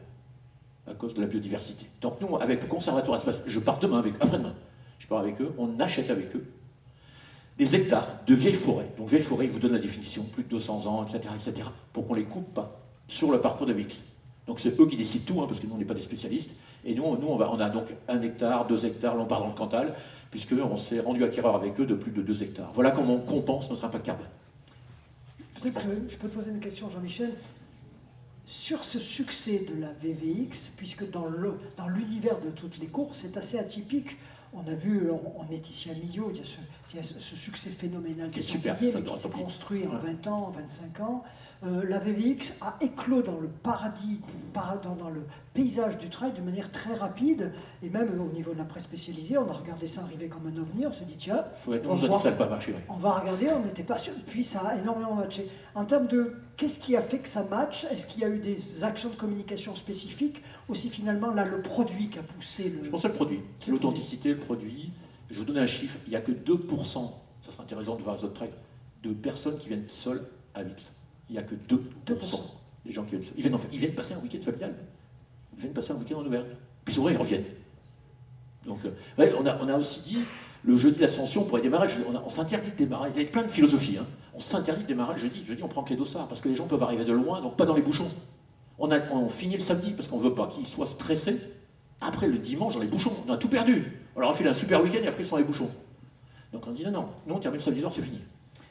à cause de la biodiversité. Donc nous, avec le Conservatoire d'Espace, je pars demain après-demain, je pars avec eux, on achète avec eux des hectares de vieilles forêts. Donc vieilles forêts, ils vous donnent la définition, plus de 200 ans, etc., pour qu'on ne les coupe pas sur le parcours de VX. Donc c'est eux qui décident tout, hein, parce que nous, on n'est pas des spécialistes. Et nous on a donc 1 hectare, 2 hectares, là on part dans le Cantal, puisqu'on s'est rendu acquéreur avec eux de plus de 2 hectares. Voilà comment on compense notre impact carbone. Peut-être que je peux te poser une question, Jean-Michel. Sur ce succès de la VVX, puisque dans l'univers de toutes les courses, c'est assez atypique. On a vu, on est ici à Millau, il y a ce succès phénoménal qui s'est construit en 20 ans, 25 ans. La VVX a éclos dans le paradis, dans le paysage du trail de manière très rapide, et même au niveau de la presse spécialisée, on a regardé ça arriver comme un ovni, on se dit tiens, on va regarder, on n'était pas sûr, puis ça a énormément matché. En termes de qu'est-ce qui a fait que ça matche, est-ce qu'il y a eu des actions de communication spécifiques, aussi finalement là le produit qui a poussé le... Je pense que c'est le produit, c'est l'authenticité, le produit. Je vais vous donner un chiffre, il n'y a que 2%, ça serait intéressant de voir les autres trails, de personnes qui viennent seules à VX. Il n'y a que 2% des gens qui viennent seuls. Ils viennent passer un week-end familial. Ils viennent passer un week-end en Auvergne. Puis souvent, ils reviennent. Donc, ouais, on a aussi dit, le jeudi, l'ascension, on pourrait démarrer. On s'interdit de démarrer. Il y a plein de philosophies. Hein. On s'interdit de démarrer le jeudi. Jeudi, on prend que les dossards, parce que les gens peuvent arriver de loin, donc pas dans les bouchons. On finit le samedi, parce qu'on ne veut pas qu'ils soient stressés. Après, le dimanche, dans les bouchons. On a tout perdu. Alors, on fait un super week-end, et après, ils sont dans les bouchons. Donc, on dit non, on termine le samedi soir, c'est fini.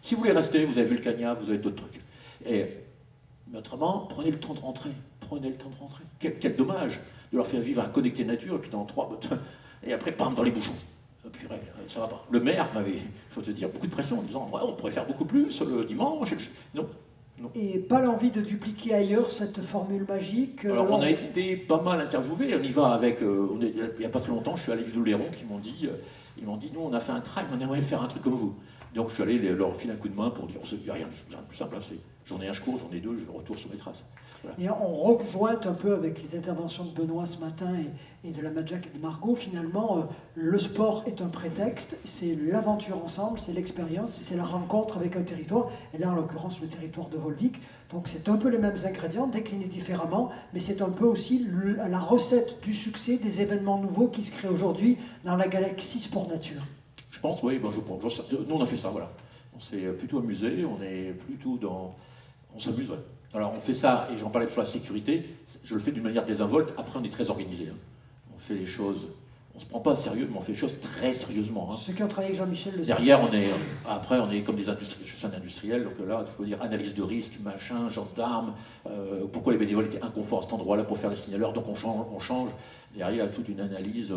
Si vous voulez rester, vous avez vu le Cagna, vous avez d'autres trucs. Mais autrement, prenez le temps de rentrer. Prenez le temps de rentrer. Quel dommage de leur faire vivre un connecté nature, et puis dans 3 et après, pam, dans les bouchons. Purée, ça va pas. Le maire m'avait, il faut te dire, beaucoup de pression en disant ouais, on pourrait faire beaucoup plus le dimanche. Non. Et pas l'envie de dupliquer ailleurs cette formule magique. Alors on a été pas mal interviewés. On y va avec. Il n'y a pas très longtemps, je suis allé à l'Île-d'Oléron qui m'ont dit, nous on a fait un trail, on aimerait faire un truc comme vous. Donc je suis allé leur filer un coup de main pour dire il n'y a rien de plus simple, c'est journée 1 je cours, journée 2 je retourne sur mes traces. Voilà. Et on rejoint un peu avec les interventions de Benoît ce matin et de la Madjack et de Margot, finalement, le sport est un prétexte, c'est l'aventure ensemble, c'est l'expérience, c'est la rencontre avec un territoire, et là en l'occurrence le territoire de Volvic. Donc c'est un peu les mêmes ingrédients, déclinés différemment, mais c'est un peu aussi la recette du succès des événements nouveaux qui se créent aujourd'hui dans la galaxie sport nature. Je pense, oui, ben, nous on a fait ça, voilà. On s'est plutôt amusé, on est plutôt dans... On s'amuse, ouais. Alors on fait ça, et j'en parlais sur la sécurité, je le fais d'une manière désinvolte, après on est très organisé. Hein. On fait les choses, On ne se prend pas au sérieux, mais on fait les choses très sérieusement. Hein. Ceux qui ont travaillé avec Jean-Michel le Derrière, après, on est comme des industriels, je suis un industriel, donc là, je peux dire analyse de risque, machin, gendarme, pourquoi les bénévoles étaient inconforts à cet endroit-là pour faire les signaleurs, donc on change. Derrière, il y a toute une analyse,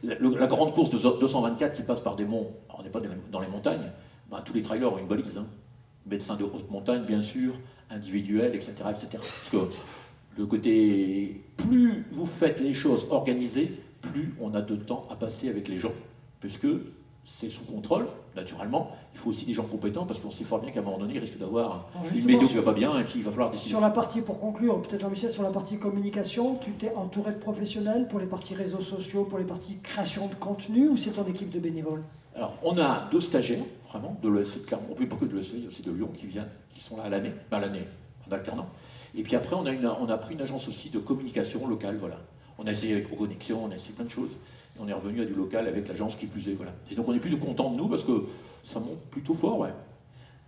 la grande course de 224 qui passe par des monts, alors on n'est pas dans les montagnes, ben, tous les trailers ont une balise, hein. Médecins de haute montagne, bien sûr, individuels, etc., etc. Parce que le côté, plus vous faites les choses organisées, plus on a de temps à passer avec les gens, puisque c'est sous contrôle, naturellement. Il faut aussi des gens compétents, parce qu'on sait fort bien qu'à un moment donné, il risque d'avoir une météo qui ne va pas bien, et puis il va falloir décider. Sur la partie, pour conclure, peut-être Jean-Michel, sur la partie communication, tu t'es entouré de professionnels pour les parties réseaux sociaux, pour les parties création de contenu, ou c'est ton équipe de bénévoles? Alors, on a 2 stagiaires, vraiment, de l'ESC de Clermont, pas que de l'ESC, il y a aussi de Lyon qui sont là à l'année, en alternant. Et puis après, on a pris une agence aussi de communication locale, voilà. On a essayé avec Connexion, on a essayé plein de choses. Et on est revenu à du local avec l'agence qui plus est, voilà. Et donc on est plus content de nous parce que ça monte plutôt fort, ouais.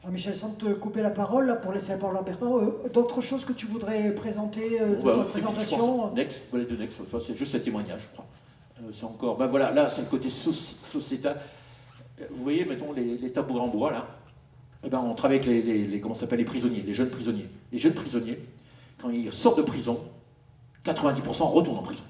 Jean-Michel, sans te couper la parole, là, pour laisser la parole à Bertrand, d'autres choses que tu voudrais présenter de ta présentation? Next, voilà, de Next, c'est juste un témoignage, je crois. C'est encore, ben voilà, là c'est le côté sociétal. Vous voyez, mettons les tabourets en bois, là. Eh ben, on travaille avec comment ça s'appelle, les prisonniers, les jeunes prisonniers. Les jeunes prisonniers, quand ils sortent de prison, 90% retournent en prison.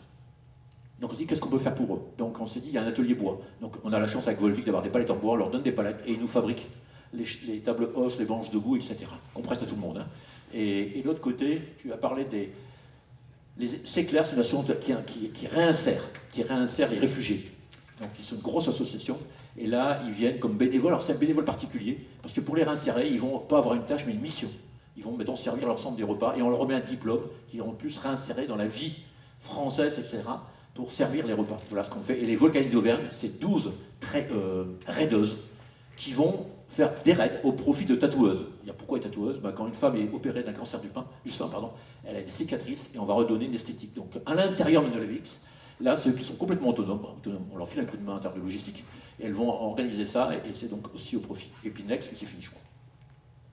Donc on se dit, qu'est-ce qu'on peut faire pour eux? Donc on s'est dit, il y a un atelier bois. Donc on a la chance avec Volvic d'avoir des palettes en bois, on leur donne des palettes et ils nous fabriquent les tables hoches, les banches debout, etc. Qu'on prête à tout le monde. Hein. Et de l'autre côté, tu as parlé des... C'est clair, c'est une association qui réinsère les réfugiés. Donc ils sont une grosse association. Et là, ils viennent comme bénévoles. Alors c'est un bénévole particulier, parce que pour les réinsérer, ils ne vont pas avoir une tâche, mais une mission. Ils vont, mettons, servir leur centre des repas, et on leur remet un diplôme qui vont plus se réinsérer dans la vie française, etc., pour servir les repas. Voilà ce qu'on fait. Et les volcaniques d'Auvergne, c'est 12 raideuses qui vont faire des raids au profit de tatoueuses. Pourquoi les tatoueuses? Quand une femme est opérée d'un cancer du sein, elle a des cicatrices, et on va redonner une esthétique. Donc à l'intérieur de Nolevix, là, ceux qui sont complètement autonomes, on leur file un coup de main en termes de logistique, et elles vont organiser ça, et c'est donc aussi au profit. Et puis Next, c'est fini, je crois.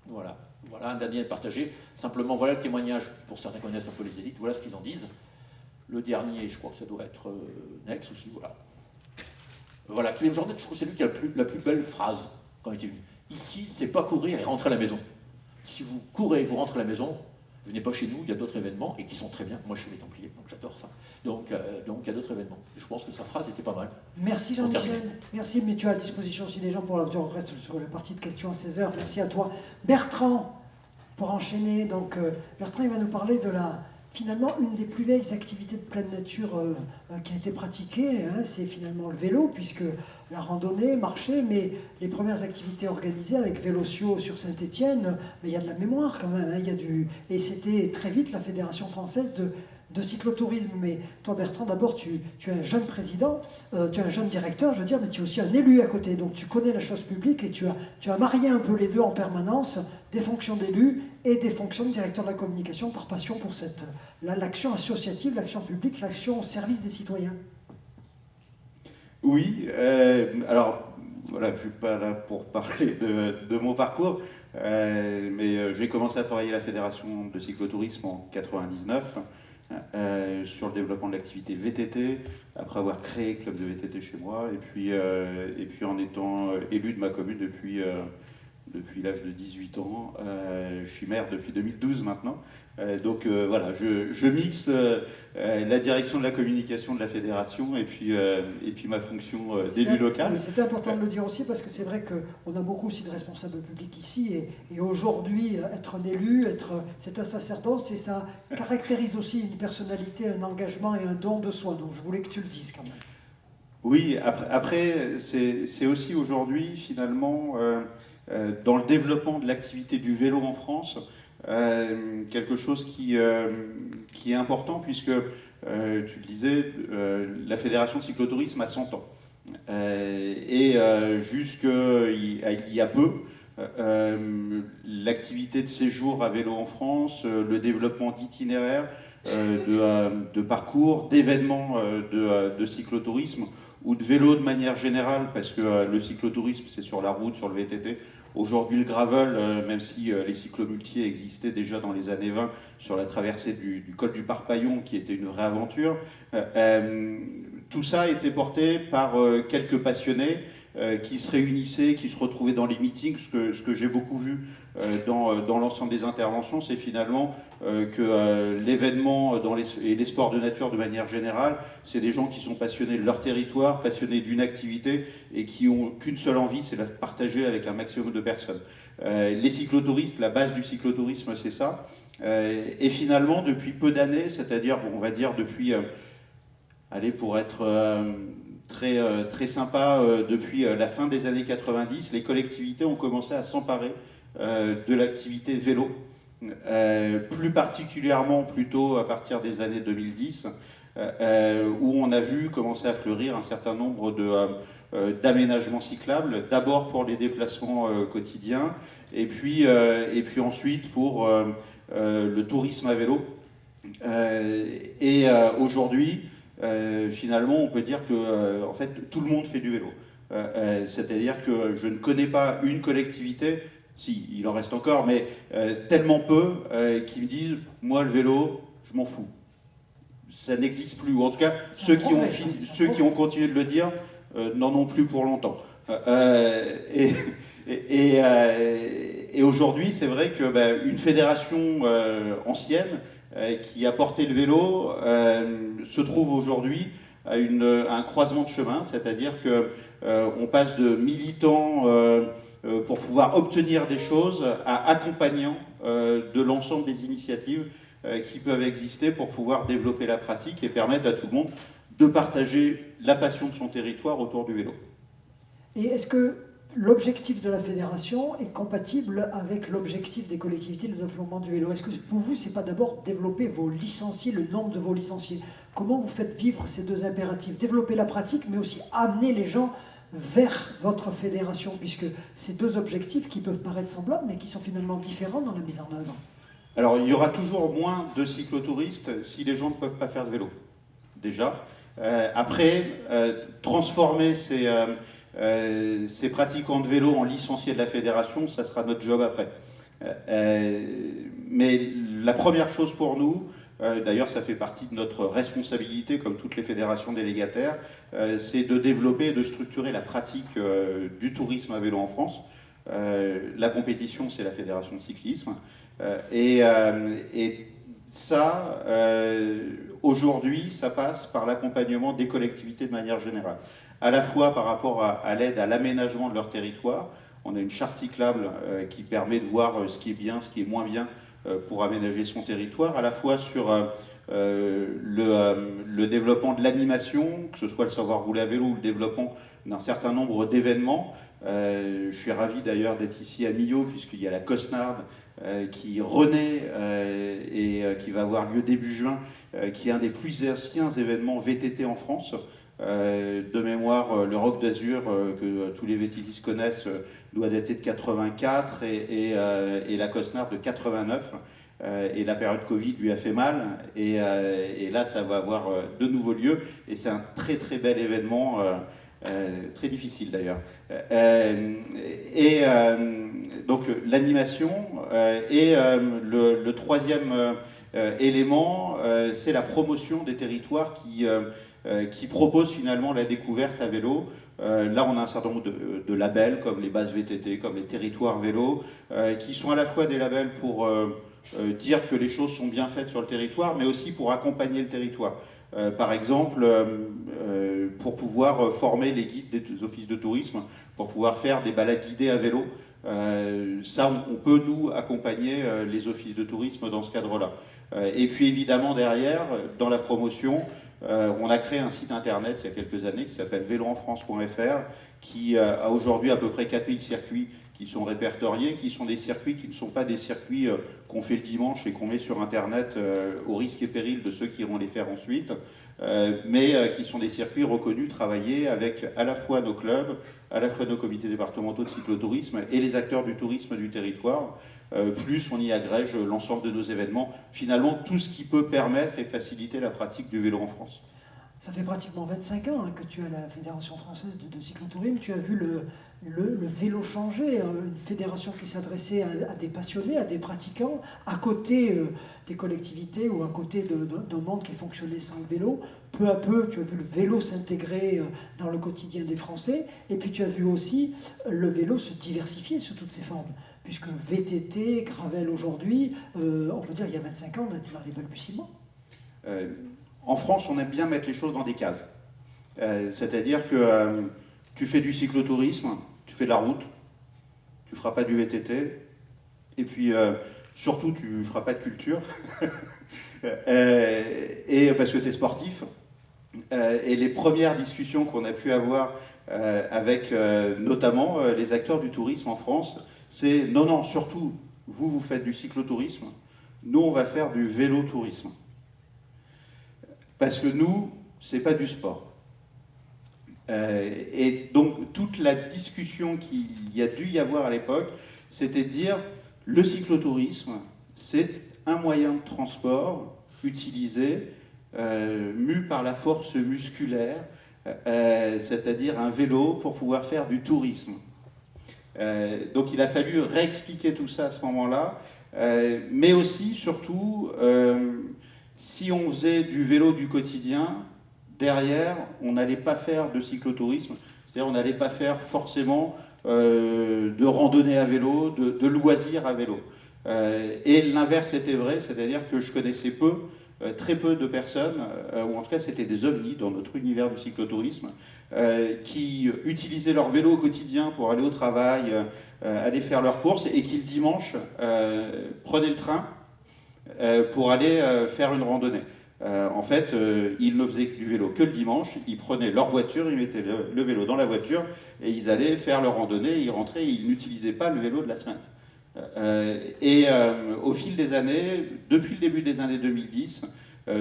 Voilà un dernier à partager. Simplement, voilà le témoignage, pour certains connaissent un peu les élites, voilà ce qu'ils en disent. Le dernier, je crois que ça doit être Next aussi, voilà. Voilà, Clem Jornet, je trouve que c'est lui qui a la plus belle phrase quand il était venu. Ici, c'est pas courir et rentrer à la maison. Si vous courez et vous rentrez à la maison, venez pas chez nous, il y a d'autres événements, et qui sont très bien. Moi, je suis les Templiers, donc j'adore ça. Donc il y a d'autres événements. Et je pense que sa phrase était pas mal. Merci Jean-Michel. Merci, mais tu as à disposition aussi des gens pour on reste sur la partie de questions à 16h. Merci à toi. Bertrand, pour enchaîner, donc Bertrand, il va nous parler de finalement, une des plus vieilles activités de pleine nature qui a été pratiquée, hein, c'est finalement le vélo, puisque la randonnée, marcher, mais les premières activités organisées avec Vélocio sur Saint-Étienne, il y a de la mémoire quand même, hein, et c'était très vite la Fédération française de cyclotourisme. Mais toi Bertrand, d'abord tu es un jeune président, tu es un jeune directeur, je veux dire, mais tu es aussi un élu à côté, donc tu connais la chose publique et tu as marié un peu les deux en permanence, des fonctions d'élu et des fonctions de directeur de la communication par passion pour l'action associative, l'action publique, l'action au service des citoyens. Oui, alors voilà, je ne suis pas là pour parler de mon parcours, mais j'ai commencé à travailler à la Fédération de cyclotourisme en 99 sur le développement de l'activité VTT, après avoir créé Club de VTT chez moi, et puis en étant élu de ma commune depuis l'âge de 18 ans. Je suis maire depuis 2012 maintenant. Donc voilà, je mixe la direction de la communication de la fédération et puis ma fonction d'élu local. C'était important de le dire aussi parce que c'est vrai qu'on a beaucoup aussi de responsables publics ici et aujourd'hui, être un élu, c'est un sacerdoce et ça caractérise aussi une personnalité, un engagement et un don de soi. Donc je voulais que tu le dises quand même. Oui, après c'est aussi aujourd'hui finalement dans le développement de l'activité du vélo en France, quelque chose qui est important puisque, tu le disais, la Fédération de cyclotourisme a 100 ans. Jusqu'il y a peu, l'activité de séjour à vélo en France, le développement d'itinéraires, de parcours, d'événements de cyclotourisme ou de vélo de manière générale, parce que le cyclotourisme c'est sur la route, sur le VTT. Aujourd'hui, le gravel, même si les cyclomultiers existaient déjà dans les années 20 sur la traversée du col du Parpaillon, qui était une vraie aventure, tout ça a été porté par quelques passionnés qui se réunissaient, qui se retrouvaient dans les meetings. Ce que j'ai beaucoup vu dans l'ensemble des interventions, c'est finalement que l'événement et les sports de nature de manière générale, c'est des gens qui sont passionnés de leur territoire, passionnés d'une activité et qui ont qu'une seule envie, c'est la partager avec un maximum de personnes. Les cyclotouristes, la base du cyclotourisme, c'est ça. Et finalement, depuis peu d'années, c'est-à-dire, on va dire depuis, allez, pour être très sympa, depuis la fin des années 90, les collectivités ont commencé à s'emparer de l'activité vélo, plus particulièrement plutôt à partir des années 2010, où on a vu commencer à fleurir un certain nombre d'aménagements cyclables, d'abord pour les déplacements quotidiens, et puis ensuite pour le tourisme à vélo. Aujourd'hui, finalement, on peut dire que en fait, tout le monde fait du vélo. C'est-à-dire que je ne connais pas une collectivité, si, il en reste encore, mais tellement peu qui me disent « moi, le vélo, je m'en fous ». Ça n'existe plus, ou en tout cas, ceux qui ont continué de le dire n'en ont plus pour longtemps. Et aujourd'hui, c'est vrai que une fédération ancienne qui a porté le vélo se trouve aujourd'hui à un croisement de chemin, c'est-à-dire qu'on passe de militants pour pouvoir obtenir des choses à accompagnants de l'ensemble des initiatives qui peuvent exister pour pouvoir développer la pratique et permettre à tout le monde de partager la passion de son territoire autour du vélo. Et est-ce que l'objectif de la fédération est compatible avec l'objectif des collectivités de développement du vélo? Est-ce que pour vous, c'est pas d'abord développer vos licenciés, le nombre de vos licenciés? Comment vous faites vivre ces deux impératifs? Développer la pratique, mais aussi amener les gens vers votre fédération, puisque ces deux objectifs qui peuvent paraître semblables, mais qui sont finalement différents dans la mise en œuvre. Alors, il y aura toujours moins de cyclotouristes si les gens ne peuvent pas faire de vélo, déjà. Après, transformer ces pratiquants de vélo en licenciés de la fédération, ça sera notre job après. Mais la première chose pour nous, d'ailleurs ça fait partie de notre responsabilité comme toutes les fédérations délégataires, c'est de développer et de structurer la pratique du tourisme à vélo en France. La compétition, c'est la fédération de cyclisme. Et ça, aujourd'hui, ça passe par l'accompagnement des collectivités de manière générale. À la fois par rapport à l'aide à l'aménagement de leur territoire. On a une charte cyclable qui permet de voir ce qui est bien, ce qui est moins bien pour aménager son territoire, à la fois sur le développement de l'animation, que ce soit le savoir rouler à vélo ou le développement d'un certain nombre d'événements. Je suis ravi d'ailleurs d'être ici à Millau, puisqu'il y a la Cosnard qui renaît et qui va avoir lieu début juin, qui est un des plus anciens événements VTT en France. De mémoire, le Rock d'Azur, que tous les VTTistes connaissent, doit dater de 84 et la Cosnard de 89. Et la période Covid lui a fait mal. Et là, ça va avoir de nouveau lieu. Et c'est un très très bel événement, très difficile d'ailleurs. Donc l'animation. Et le troisième élément, c'est la promotion des territoires qui propose finalement la découverte à vélo. Là, on a un certain nombre de labels, comme les bases VTT, comme les territoires vélo, qui sont à la fois des labels pour dire que les choses sont bien faites sur le territoire, mais aussi pour accompagner le territoire. Par exemple, pour pouvoir former les guides des offices de tourisme, pour pouvoir faire des balades guidées à vélo. Ça, on peut nous accompagner les offices de tourisme dans ce cadre-là. Et puis évidemment, derrière, dans la promotion, on a créé un site internet il y a quelques années qui s'appelle véloenfrance.fr, qui a aujourd'hui à peu près 4000 circuits qui sont répertoriés, qui sont des circuits qui ne sont pas des circuits qu'on fait le dimanche et qu'on met sur internet au risque et péril de ceux qui iront les faire ensuite, mais qui sont des circuits reconnus, travaillés avec à la fois nos clubs, à la fois nos comités départementaux de cyclotourisme et les acteurs du tourisme du territoire. Plus on y agrège l'ensemble de nos événements, finalement tout ce qui peut permettre et faciliter la pratique du vélo en France. Ça fait pratiquement 25 ans que tu es à la Fédération française de cyclotourisme. Tu as vu le vélo changer, une fédération qui s'adressait à des passionnés, à des pratiquants, à côté des collectivités ou à côté d'un monde qui fonctionnait sans le vélo. Peu à peu, tu as vu le vélo s'intégrer dans le quotidien des Français. Et puis tu as vu aussi le vélo se diversifier sous toutes ses formes. Puisque VTT, gravel aujourd'hui, on peut dire il y a 25 ans, on était dans les balbutiements. En France, on aime bien mettre les choses dans des cases. C'est-à-dire que tu fais du cyclotourisme, tu fais de la route, tu ne feras pas du VTT, et puis surtout, tu ne feras pas de culture, et parce que tu es sportif. Et les premières discussions qu'on a pu avoir avec notamment les acteurs du tourisme en France, c'est non, non, surtout, vous faites du cyclotourisme, nous, on va faire du vélotourisme. Parce que nous, c'est pas du sport. Et donc, toute la discussion qu'il y a dû y avoir à l'époque, c'était de dire, le cyclotourisme, c'est un moyen de transport utilisé, mu par la force musculaire, c'est-à-dire un vélo pour pouvoir faire du tourisme. Donc, il a fallu réexpliquer tout ça à ce moment-là, mais aussi, surtout, si on faisait du vélo du quotidien, derrière, on n'allait pas faire de cyclotourisme, c'est-à-dire on n'allait pas faire forcément de randonnée à vélo, de loisirs à vélo. Et l'inverse était vrai, c'est-à-dire que je connaissais très peu de personnes, ou en tout cas c'était des ovnis dans notre univers du cyclotourisme, qui utilisaient leur vélo au quotidien pour aller au travail, aller faire leurs courses, et qui le dimanche prenaient le train pour aller faire une randonnée. En fait, ils ne faisaient du vélo que le dimanche, ils prenaient leur voiture, ils mettaient le vélo dans la voiture et ils allaient faire leur randonnée, ils rentraient, ils n'utilisaient pas le vélo de la semaine. Au fil des années, depuis le début des années 2010,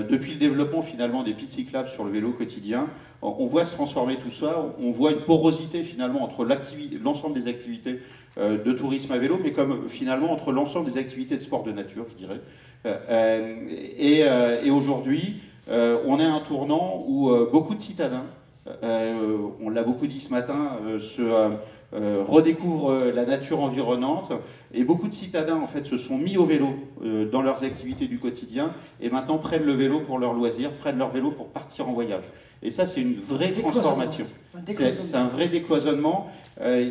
depuis le développement finalement des pistes cyclables sur le vélo quotidien, on voit se transformer tout ça, on voit une porosité finalement entre l'ensemble des activités de tourisme à vélo, mais comme finalement entre l'ensemble des activités de sport de nature, je dirais. Et aujourd'hui, on est à un tournant où beaucoup de citadins, on l'a beaucoup dit ce matin, redécouvrent la nature environnante, et beaucoup de citadins en fait se sont mis au vélo dans leurs activités du quotidien et maintenant prennent le vélo pour leurs loisirs, prennent leur vélo pour partir en voyage. Et ça, c'est une vraie transformation. C'est un vrai décloisonnement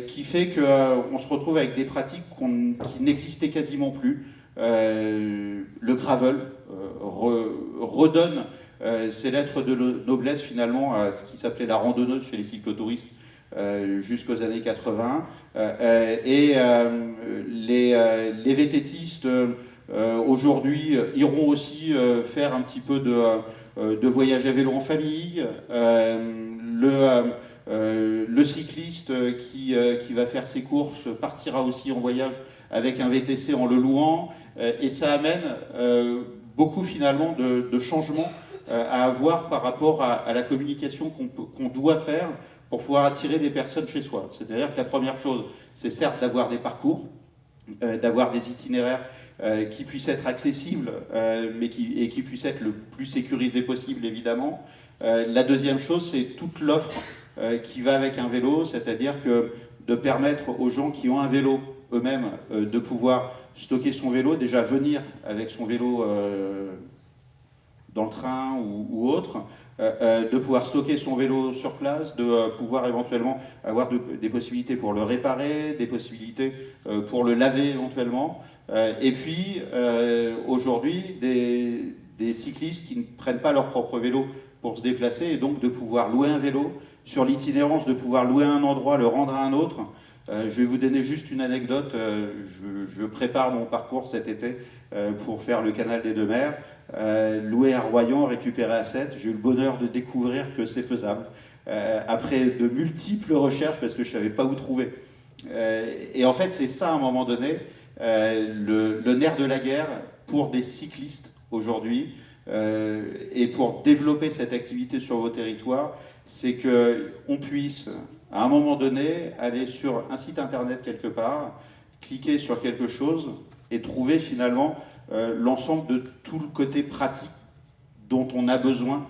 qui fait qu'on se retrouve avec des pratiques qui n'existaient quasiment plus. Le gravel redonne ses lettres de noblesse finalement à ce qui s'appelait la randonneuse chez les cyclotouristes jusqu'aux années 80. Les VTTistes aujourd'hui iront aussi faire un petit peu de voyage à vélo en famille. Le cycliste qui va faire ses courses partira aussi en voyage avec un VTC en le louant, et ça amène beaucoup finalement de changements à avoir par rapport à la communication qu'on doit faire pour pouvoir attirer des personnes chez soi. C'est-à-dire que la première chose, c'est certes d'avoir des parcours, d'avoir des itinéraires qui puissent être accessibles, mais qui puissent être le plus sécurisés possible, évidemment. La deuxième chose, c'est toute l'offre qui va avec un vélo, c'est-à-dire que de permettre aux gens qui ont un vélo eux-mêmes de pouvoir stocker son vélo, déjà venir avec son vélo dans le train ou autre, de pouvoir stocker son vélo sur place, de pouvoir éventuellement avoir des possibilités pour le réparer, des possibilités pour le laver éventuellement. Et puis, aujourd'hui, des cyclistes qui ne prennent pas leur propre vélo pour se déplacer, et donc de pouvoir louer un vélo, sur l'itinérance, de pouvoir louer un endroit, le rendre à un autre. Je vais vous donner juste une anecdote. Je prépare mon parcours cet été pour faire le canal des Deux-Mers. Louer à Royan, récupérer à Sète. J'ai eu le bonheur de découvrir que c'est faisable. Après de multiples recherches, parce que je ne savais pas où trouver. Et en fait, c'est ça, à un moment donné, le nerf de la guerre pour des cyclistes aujourd'hui. Et pour développer cette activité sur vos territoires, c'est qu'on puisse, à un moment donné, aller sur un site internet quelque part, cliquer sur quelque chose et trouver finalement l'ensemble de tout le côté pratique dont on a besoin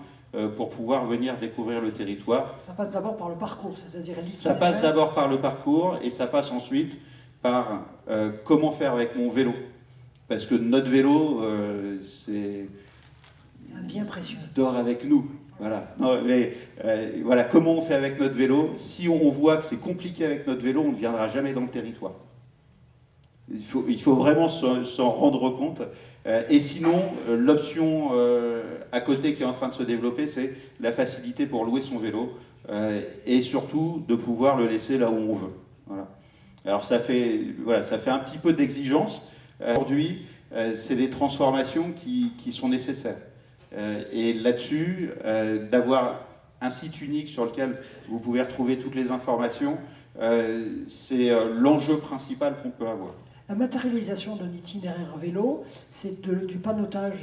pour pouvoir venir découvrir le territoire. Ça passe d'abord par le parcours, c'est-à-dire l'itinéraire. Ça passe d'abord par le parcours et ça passe ensuite par comment faire avec mon vélo. Parce que notre vélo, c'est un bien précieux. Dort avec nous. Voilà. Non, mais, voilà, comment on fait avec notre vélo? Si on voit que c'est compliqué avec notre vélo, on ne viendra jamais dans le territoire. Il faut vraiment s'en rendre compte. Et sinon, l'option à côté qui est en train de se développer, c'est la facilité pour louer son vélo et surtout de pouvoir le laisser là où on veut. Voilà. Alors ça fait un petit peu d'exigence. Aujourd'hui, c'est des transformations qui sont nécessaires. Et là-dessus, d'avoir un site unique sur lequel vous pouvez retrouver toutes les informations, c'est l'enjeu principal qu'on peut avoir. La matérialisation d'un itinéraire vélo, c'est du panneautage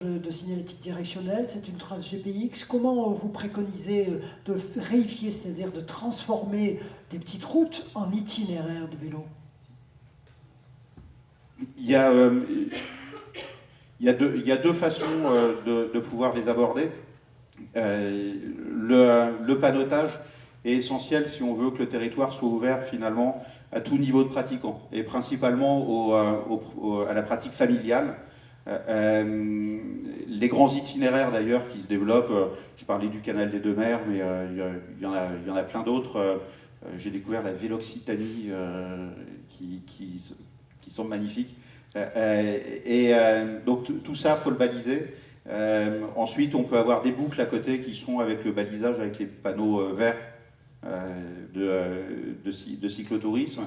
de signalétique directionnelle, c'est une trace GPX. Comment vous préconisez de réifier, c'est-à-dire de transformer des petites routes en itinéraires de vélo? Il y a deux façons de pouvoir les aborder. Le panneautage est essentiel si on veut que le territoire soit ouvert finalement à tout niveau de pratiquants, et principalement à la pratique familiale. Les grands itinéraires d'ailleurs qui se développent, je parlais du canal des Deux Mers, mais il y en a plein d'autres. J'ai découvert la Véloccitanie qui sont magnifiques. Donc tout ça, il faut le baliser. Ensuite, on peut avoir des boucles à côté qui sont avec le balisage, avec les panneaux verts de cyclotourisme.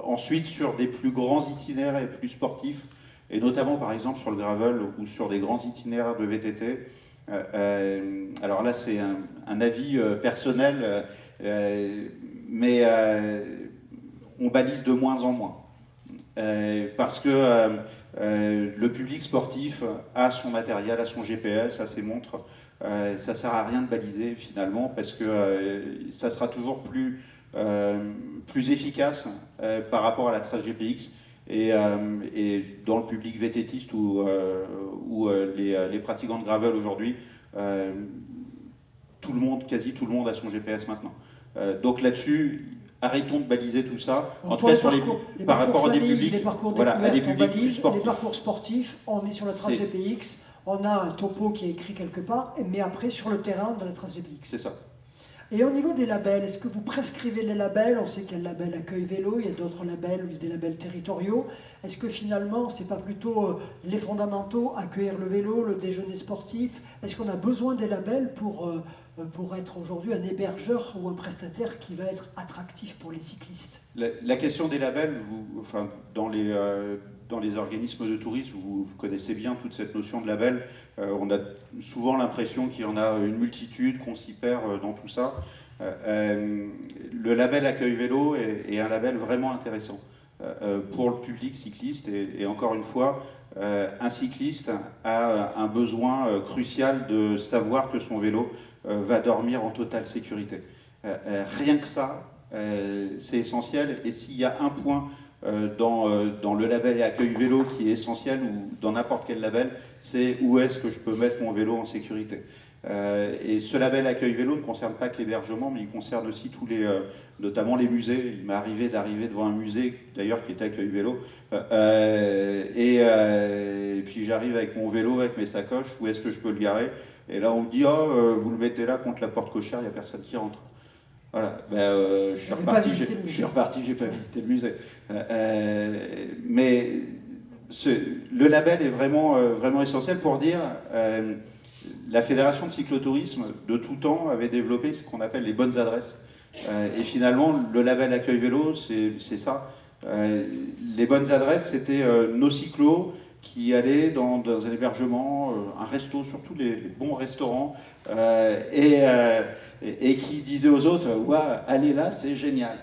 Ensuite, sur des plus grands itinéraires et plus sportifs, et notamment par exemple sur le gravel ou sur des grands itinéraires de VTT, alors là c'est un avis personnel, mais on balise de moins en moins. Parce que le public sportif a son matériel, a son GPS, a ses montres. Ça ne sert à rien de baliser finalement parce que ça sera toujours plus efficace par rapport à la trace GPX. Et dans le public vététiste ou les pratiquants de gravel aujourd'hui, quasi tout le monde a son GPS maintenant. Donc là-dessus, arrêtons de baliser tout ça, en tout cas par rapport à des publics, à des publics plus sportifs. Les parcours sportifs, on est sur la trace GPX, on a un topo qui est écrit quelque part, mais après sur le terrain dans la trace GPX. C'est ça. Et au niveau des labels, est-ce que vous prescrivez les labels? On sait qu'il y a le label accueil vélo, il y a d'autres labels, des labels territoriaux. Est-ce que finalement, c'est pas plutôt les fondamentaux, accueillir le vélo, le déjeuner sportif? Est-ce qu'on a besoin des labels pour être aujourd'hui un hébergeur ou un prestataire qui va être attractif pour les cyclistes? La question des labels, dans les organismes de tourisme, vous connaissez bien toute cette notion de label. On a souvent l'impression qu'il y en a une multitude, qu'on s'y perd dans tout ça. Le label accueil vélo est un label vraiment intéressant pour le public cycliste. Et encore une fois, un cycliste a un besoin crucial de savoir que son vélo va dormir en totale sécurité. Rien que ça, c'est essentiel. Et s'il y a un point dans le label accueil vélo qui est essentiel, ou dans n'importe quel label, c'est où est-ce que je peux mettre mon vélo en sécurité. Et ce label accueil vélo ne concerne pas que l'hébergement, mais il concerne aussi notamment les musées. Il m'est arrivé d'arriver devant un musée, d'ailleurs, qui était accueil vélo, et puis j'arrive avec mon vélo, avec mes sacoches, où est-ce que je peux le garer? Et là, on me dit, vous le mettez là contre la porte cochère, il n'y a personne qui rentre. Voilà, je suis reparti, j'ai pas visité le musée. Mais le label est vraiment essentiel pour dire, la Fédération de cyclotourisme de tout temps avait développé ce qu'on appelle les bonnes adresses. Et finalement, le label accueil vélo, c'est ça. Les bonnes adresses, c'était nos cyclos qui allaient dans un hébergement, un resto, surtout les bons restaurants, et qui disaient aux autres, ouais, allez là, c'est génial.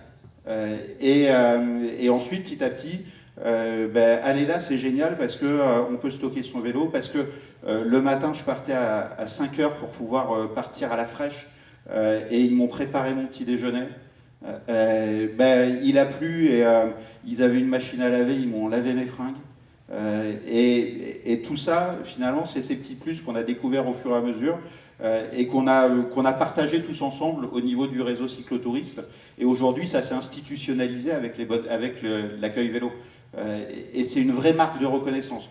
Et ensuite, petit à petit, allez là, c'est génial parce qu'on peut stocker son vélo, parce que le matin, je partais à 5 heures pour pouvoir partir à la fraîche, et ils m'ont préparé mon petit déjeuner. Il a plu et ils avaient une machine à laver, ils m'ont lavé mes fringues. Et tout ça, finalement, c'est ces petits plus qu'on a découverts au fur et à mesure et qu'on a partagé tous ensemble au niveau du réseau cyclotouriste. Et aujourd'hui, ça s'est institutionnalisé avec l'accueil vélo. Et c'est une vraie marque de reconnaissance.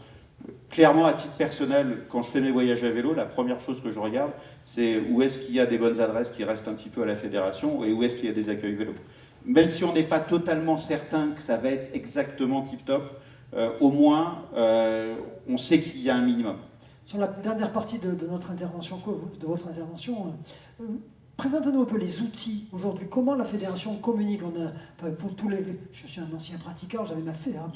Clairement, à titre personnel, quand je fais mes voyages à vélo, la première chose que je regarde, c'est où est-ce qu'il y a des bonnes adresses qui restent un petit peu à la fédération et où est-ce qu'il y a des accueils vélo. Même si on n'est pas totalement certain que ça va être exactement tip-top, au moins, on sait qu'il y a un minimum. Sur la dernière partie de notre intervention, de votre intervention, présentez-nous un peu les outils aujourd'hui. Comment la fédération communique? Pour tous les, je suis un ancien pratiquant, j'avais ma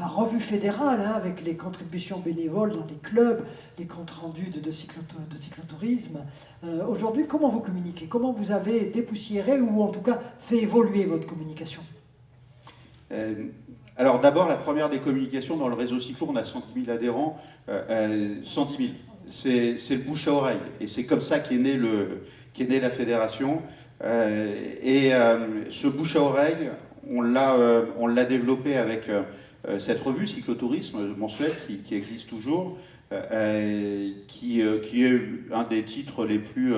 revue fédérale avec les contributions bénévoles dans les clubs, les comptes rendus de cyclotourisme. Aujourd'hui, comment vous communiquez? Comment vous avez dépoussiéré ou en tout cas fait évoluer votre communication? Alors d'abord, la première des communications dans le réseau cyclo, on a 110 000 adhérents. 110 000, c'est le bouche à oreille. Et c'est comme ça qu'est née la fédération. Ce bouche à oreille, on l'a développé avec cette revue Cyclotourisme mensuelle qui existe toujours, qui est un des titres les plus...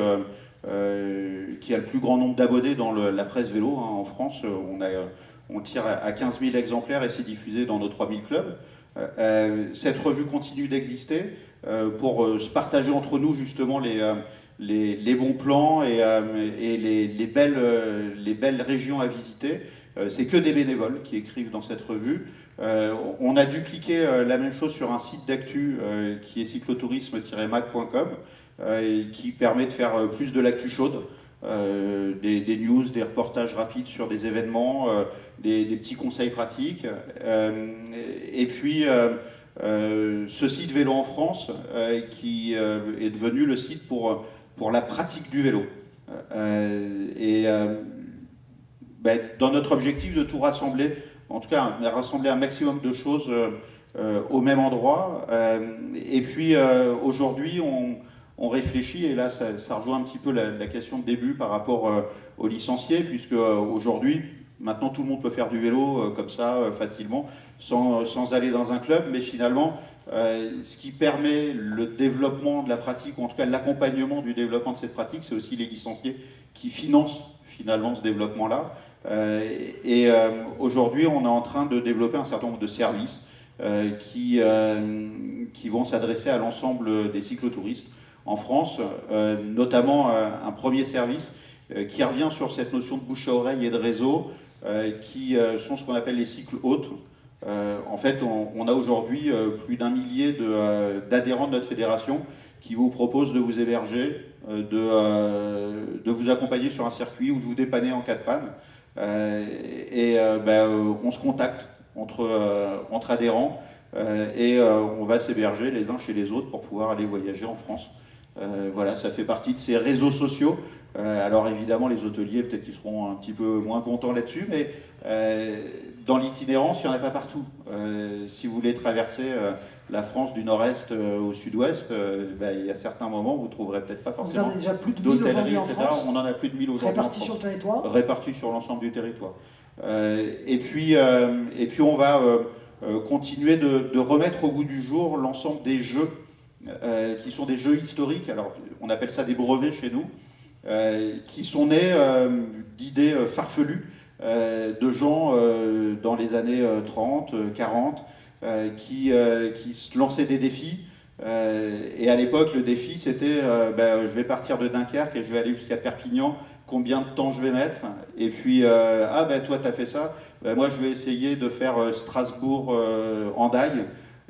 qui a le plus grand nombre d'abonnés dans la presse vélo en France. On tire à 15 000 exemplaires et c'est diffusé dans nos 3000 clubs. Cette revue continue d'exister pour se partager entre nous justement les bons plans et les belles régions à visiter. C'est que des bénévoles qui écrivent dans cette revue. On a dupliqué la même chose sur un site d'actu qui est cyclotourisme-mag.com qui permet de faire plus de l'actu chaude. Des news, des reportages rapides sur des événements, des petits conseils pratiques. Et puis, ce site Vélo en France, qui est devenu le site pour la pratique du vélo. Dans notre objectif de tout rassembler, en tout cas rassembler un maximum de choses au même endroit. Et puis, aujourd'hui, on réfléchit, et là ça rejoint un petit peu la question de début par rapport aux licenciés, puisque aujourd'hui, maintenant tout le monde peut faire du vélo comme ça, facilement, sans aller dans un club, mais finalement, ce qui permet le développement de la pratique, ou en tout cas l'accompagnement du développement de cette pratique, c'est aussi les licenciés qui financent finalement ce développement-là. Aujourd'hui, on est en train de développer un certain nombre de services qui vont s'adresser à l'ensemble des cyclotouristes en France, notamment un premier service qui revient sur cette notion de bouche à oreille et de réseau, qui sont ce qu'on appelle les cycles hôtes. En fait, on a aujourd'hui plus d'1 millier d'adhérents de notre fédération qui vous proposent de vous héberger, de vous accompagner sur un circuit ou de vous dépanner en cas de panne. On se contacte entre adhérents et on va s'héberger les uns chez les autres pour pouvoir aller voyager en France. Voilà, ça fait partie de ces réseaux sociaux. Alors évidemment, les hôteliers, peut-être qu'ils seront un petit peu moins contents là-dessus, mais dans l'itinérance, il n'y en a pas partout. Si vous voulez traverser la France du nord-est au sud-ouest, il y a certains moments où vous ne trouverez peut-être pas forcément d'hôtellerie, etc. On en a plus de 1000 aujourd'hui. Répartis sur le territoire ? Répartis sur l'ensemble du territoire. Et puis on va continuer de remettre au goût du jour l'ensemble des jeux qui sont des jeux historiques. Alors, on appelle ça des brevets chez nous, qui sont nés d'idées farfelues de gens dans les années 30, 40, qui se lançaient des défis. Et à l'époque, le défi, c'était je vais partir de Dunkerque et je vais aller jusqu'à Perpignan, combien de temps je vais mettre? Et puis, toi, tu as fait ça, moi, je vais essayer de faire Strasbourg-Hendaye,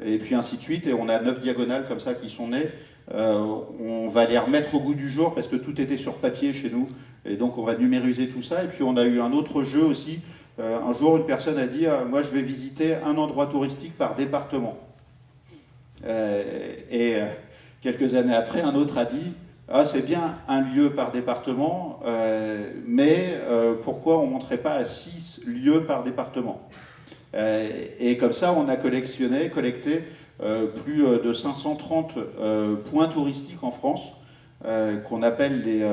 et puis ainsi de suite. Et on a 9 diagonales comme ça qui sont nées. On va les remettre au goût du jour parce que tout était sur papier chez nous. Et donc, on va numériser tout ça. Et puis, on a eu un autre jeu aussi. Un jour, une personne a dit moi, je vais visiter un endroit touristique par département. Quelques années après, un autre a dit c'est bien un lieu par département, mais pourquoi on ne monterait pas à 6 lieux par département? Et comme ça, on a collecté plus de 530 points touristiques en France, qu'on appelle les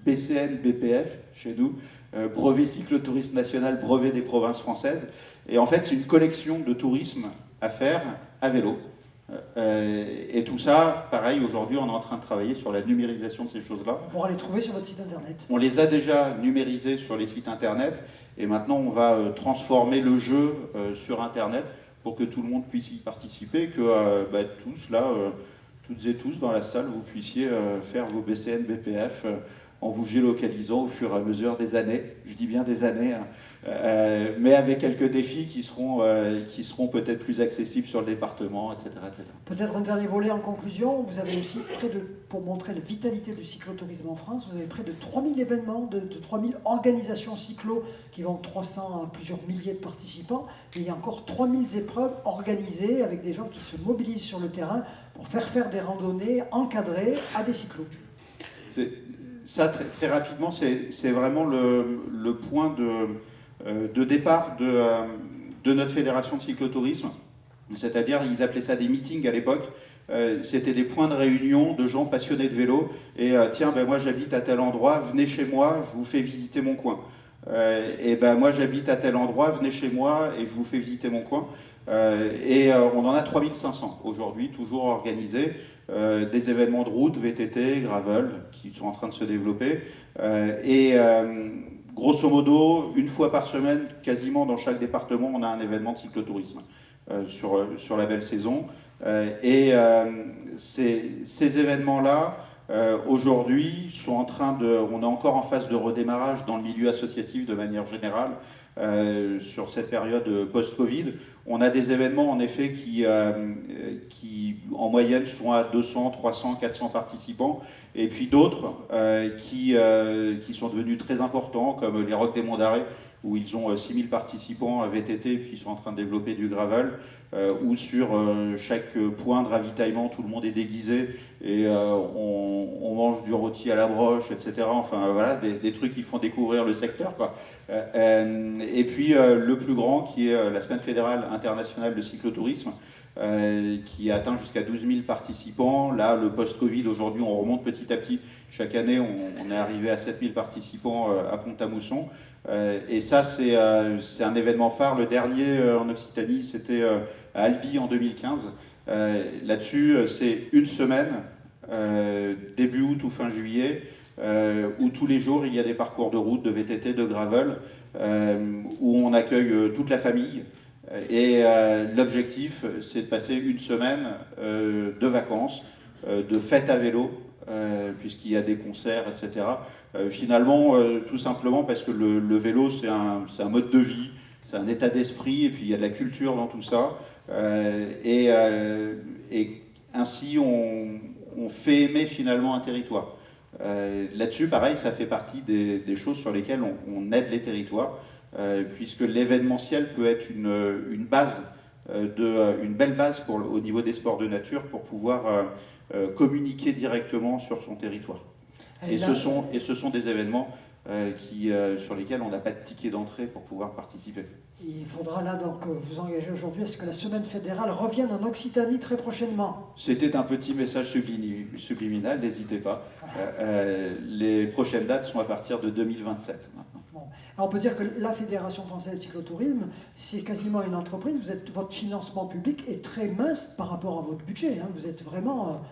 BCN, BPF chez nous, Brevet cyclotourisme national, brevet des provinces françaises. Et en fait, c'est une collection de tourisme à faire à vélo. Et tout ça, pareil, aujourd'hui, on est en train de travailler sur la numérisation de ces choses-là. On pourra les trouver sur votre site internet. On les a déjà numérisés sur les sites internet, et maintenant on va transformer le jeu sur internet pour que tout le monde puisse y participer, que tous là, toutes et tous dans la salle, vous puissiez faire vos BCN, BPF en vous géolocalisant au fur et à mesure des années. Je dis bien des années, hein. Mais avec quelques défis qui seront peut-être plus accessibles sur le département, etc. etc. Peut-être un dernier volet en conclusion. Vous avez aussi pour montrer la vitalité du cyclotourisme en France, vous avez près de 3000 événements, de 3000 organisations cyclo qui vont de 300 à plusieurs milliers de participants. Et il y a encore 3000 épreuves organisées avec des gens qui se mobilisent sur le terrain pour faire des randonnées encadrées à des cyclos. Ça, très rapidement, c'est vraiment le point de départ de notre fédération de cyclotourisme. C'est-à-dire, ils appelaient ça des meetings à l'époque. C'était des points de réunion de gens passionnés de vélo. Et tiens, moi j'habite à tel endroit, venez chez moi, je vous fais visiter mon coin. Moi j'habite à tel endroit, venez chez moi et je vous fais visiter mon coin. On en a 3500 aujourd'hui, toujours organisés. Des événements de route, VTT, gravel, qui sont en train de se développer. Grosso modo, une fois par semaine, quasiment dans chaque département, on a un événement de cyclotourisme sur la belle saison. Ces événements-là, aujourd'hui, on est encore en phase de redémarrage dans le milieu associatif de manière générale. Sur cette période post-Covid. On a des événements en effet qui en moyenne sont à 200, 300, 400 participants, et puis d'autres qui sont devenus très importants, comme les Rocs des Monts d'Arrée, où ils ont 6000 participants à VTT, puis ils sont en train de développer du gravel, où sur chaque point de ravitaillement, tout le monde est déguisé, et on mange du rôti à la broche, etc. Enfin voilà, des trucs qui font découvrir le secteur, quoi. Et puis le plus grand, qui est la Semaine fédérale internationale de cyclotourisme, qui atteint jusqu'à 12 000 participants. Là, le post-Covid, aujourd'hui, on remonte petit à petit. Chaque année, on est arrivé à 7 000 participants à Pont-à-Mousson. Et ça, c'est un événement phare. Le dernier en Occitanie, c'était à Albi en 2015. Là-dessus, c'est une semaine, début août ou fin juillet, où tous les jours, il y a des parcours de route, de VTT, de gravel, où on accueille toute la famille. Et l'objectif, c'est de passer une semaine de vacances, de fête à vélo, puisqu'il y a des concerts, etc. Finalement, tout simplement parce que le vélo, c'est un mode de vie, c'est un état d'esprit, et puis il y a de la culture dans tout ça. Et ainsi, on fait aimer finalement un territoire. Là-dessus, pareil, ça fait partie des choses sur lesquelles on aide les territoires, puisque l'événementiel peut être une base, une belle base au niveau des sports de nature pour pouvoir communiquer directement sur son territoire. Et ce sont des événements sur lesquels on n'a pas de ticket d'entrée pour pouvoir participer. Il faudra là donc vous engager aujourd'hui à ce que la semaine fédérale revienne en Occitanie très prochainement. C'était un petit message subliminal, n'hésitez pas. Les prochaines dates sont à partir de 2027 maintenant. Bon. Alors on peut dire que la Fédération française de cyclotourisme, c'est quasiment une entreprise. Votre financement public est très mince par rapport à votre budget. Hein. Vous êtes vraiment...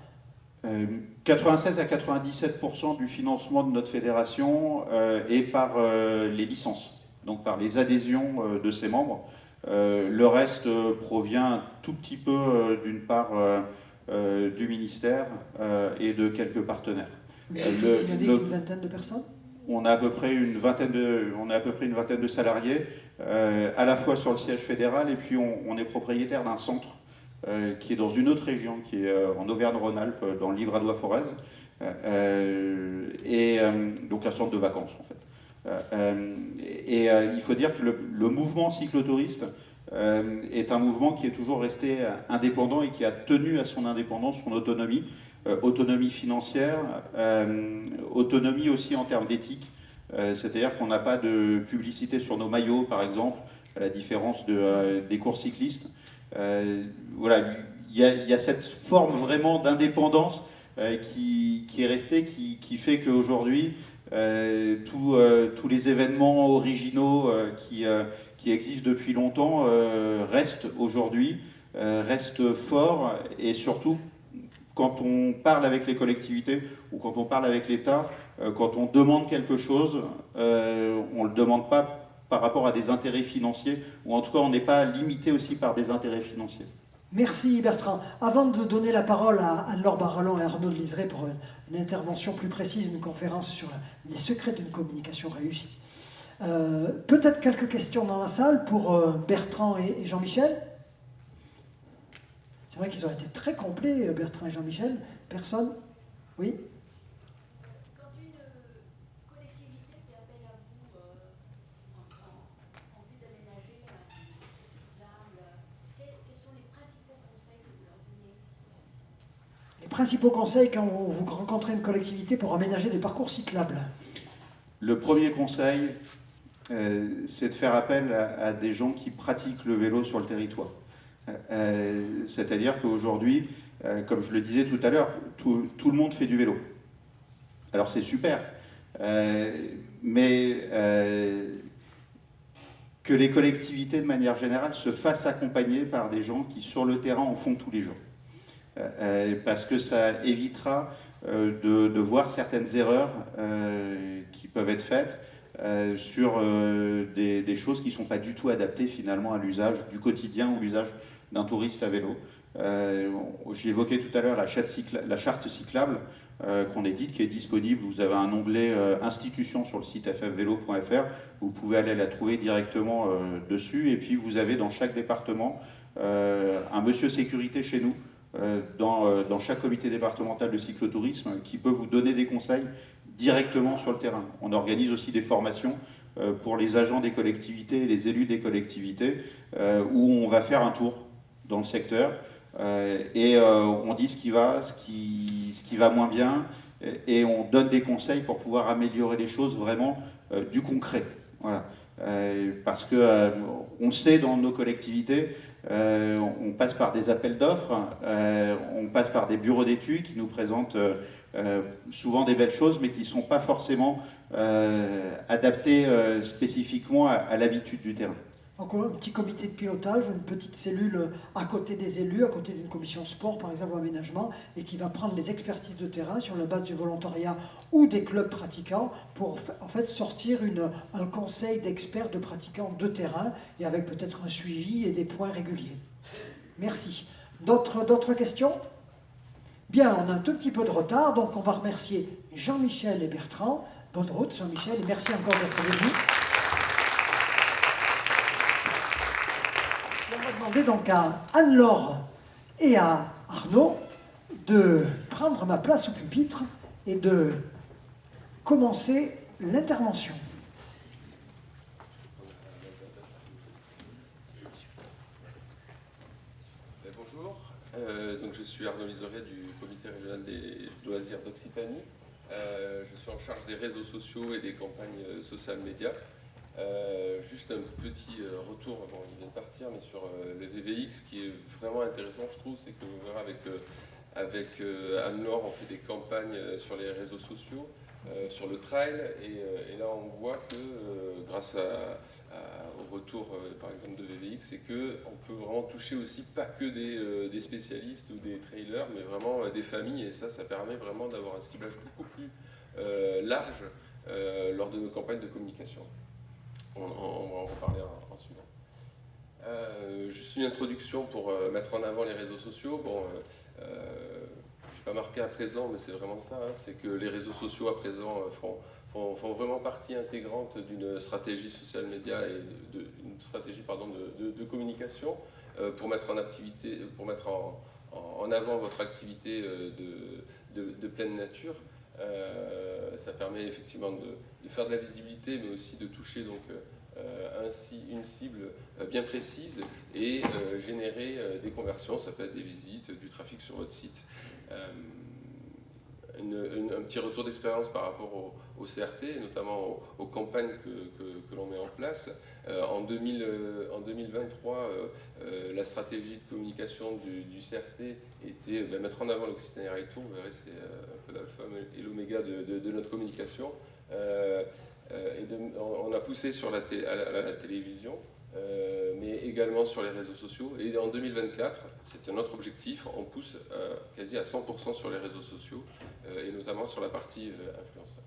96 à 97% du financement de notre fédération est par les licences, donc par les adhésions de ses membres. Le reste provient un tout petit peu d'une part du ministère et de quelques partenaires. Vous avez une vingtaine de personnes ? On a à peu près une vingtaine de salariés, à la fois sur le siège fédéral, et puis on est propriétaire d'un centre qui est dans une autre région, qui est en Auvergne-Rhône-Alpes, dans le Livradois-Forez, donc un centre de vacances en fait. Il faut dire que le mouvement cyclotouriste est un mouvement qui est toujours resté indépendant et qui a tenu à son indépendance, son autonomie, autonomie financière, autonomie aussi en termes d'éthique, c'est-à-dire qu'on n'a pas de publicité sur nos maillots par exemple, à la différence des courses cyclistes. Voilà, il y a cette forme vraiment d'indépendance qui est restée, qui fait qu'aujourd'hui, tous les événements originaux qui existent depuis longtemps restent aujourd'hui reste fort, et surtout quand on parle avec les collectivités ou quand on parle avec l'État, quand on demande quelque chose, on ne le demande pas par rapport à des intérêts financiers, ou en tout cas on n'est pas limité aussi par des intérêts financiers. Merci Bertrand. Avant de donner la parole à Anne-Laure Barallon et Arnaud de Liseré pour une intervention plus précise, une conférence sur les secrets d'une communication réussie, peut-être quelques questions dans la salle pour Bertrand et Jean-Michel. C'est vrai qu'ils ont été très complets, Bertrand et Jean-Michel. Personne? Oui? Quand une collectivité fait appel à vous en vue d'aménager un parcours cyclable, quels sont les principaux conseils que vous leur donnez? Les principaux conseils quand vous rencontrez une collectivité pour aménager des parcours cyclables? Le premier conseil, c'est de faire appel à des gens qui pratiquent le vélo sur le territoire. C'est-à-dire qu'aujourd'hui, comme je le disais tout à l'heure, tout le monde fait du vélo. Alors c'est super, mais que les collectivités de manière générale se fassent accompagner par des gens qui sur le terrain en font tous les jours. Parce que ça évitera de voir certaines erreurs qui peuvent être faites sur des choses qui ne sont pas du tout adaptées finalement à l'usage du quotidien ou l'usage d'un touriste à vélo. J'ai évoqué tout à l'heure la charte cyclable qu'on édite, qui est disponible. Vous avez un onglet institutions sur le site ffvélo.fr. Vous pouvez aller la trouver directement dessus. Et puis vous avez dans chaque département un monsieur sécurité chez nous, dans chaque comité départemental de cyclotourisme, qui peut vous donner des conseils directement sur le terrain. On organise aussi des formations pour les agents des collectivités et les élus des collectivités, où on va faire un tour dans le secteur et on dit ce qui va moins bien, et on donne des conseils pour pouvoir améliorer les choses, vraiment du concret. Voilà. Parce que on sait dans nos collectivités, on passe par des appels d'offres, on passe par des bureaux d'études qui nous présentent souvent des belles choses, mais qui ne sont pas forcément adaptées spécifiquement à l'habitude du terrain. Donc un petit comité de pilotage, une petite cellule à côté des élus, à côté d'une commission sport par exemple, ou aménagement, et qui va prendre les expertises de terrain sur la base du volontariat ou des clubs pratiquants pour en fait sortir un conseil d'experts, de pratiquants de terrain, et avec peut-être un suivi et des points réguliers. Merci. D'autres questions? Bien, on a un tout petit peu de retard, donc on va remercier Jean-Michel et Bertrand. Bonne route Jean-Michel, et merci encore d'être avec nous. On va demander donc à Anne-Laure et à Arnaud de prendre ma place au pupitre et de commencer l'intervention. Bonjour, donc je suis Arnaud Liseré du comité régional des loisirs d'Occitanie. Je suis en charge des réseaux sociaux et des campagnes social médias. Juste un petit retour, bon, je viens de partir, mais sur le VVX, ce qui est vraiment intéressant, je trouve, c'est que vous verrez avec Anne-Laure, on fait des campagnes sur les réseaux sociaux, sur le trail, et là on voit que grâce au retour par exemple de VVX, c'est qu'on peut vraiment toucher aussi pas que des spécialistes ou des trailers, mais vraiment des familles, et ça permet vraiment d'avoir un ciblage beaucoup plus large lors de nos campagnes de communication. On va en reparler en suivant. Juste une introduction pour mettre en avant les réseaux sociaux. Bon, je ne suis pas marqué à présent, mais c'est vraiment ça, hein, c'est que les réseaux sociaux à présent font vraiment partie intégrante d'une stratégie social média et d'une stratégie de communication pour mettre en avant votre activité de pleine nature. Ça permet effectivement de faire de la visibilité, mais aussi de toucher donc ainsi une cible bien précise et générer des conversions. Ça peut être des visites, du trafic sur votre site. Un petit retour d'expérience par rapport au CRT, notamment aux campagnes que l'on met en place. En 2023, la stratégie de communication du CRT était mettre en avant l'Occitanie Rail Tour. Vous verrez, c'est un peu l'alpha et l'oméga de notre communication. On a poussé à la télévision mais également sur les réseaux sociaux. Et en 2024, c'est un autre objectif, on pousse quasi à 100% sur les réseaux sociaux, et notamment sur la partie influenceur.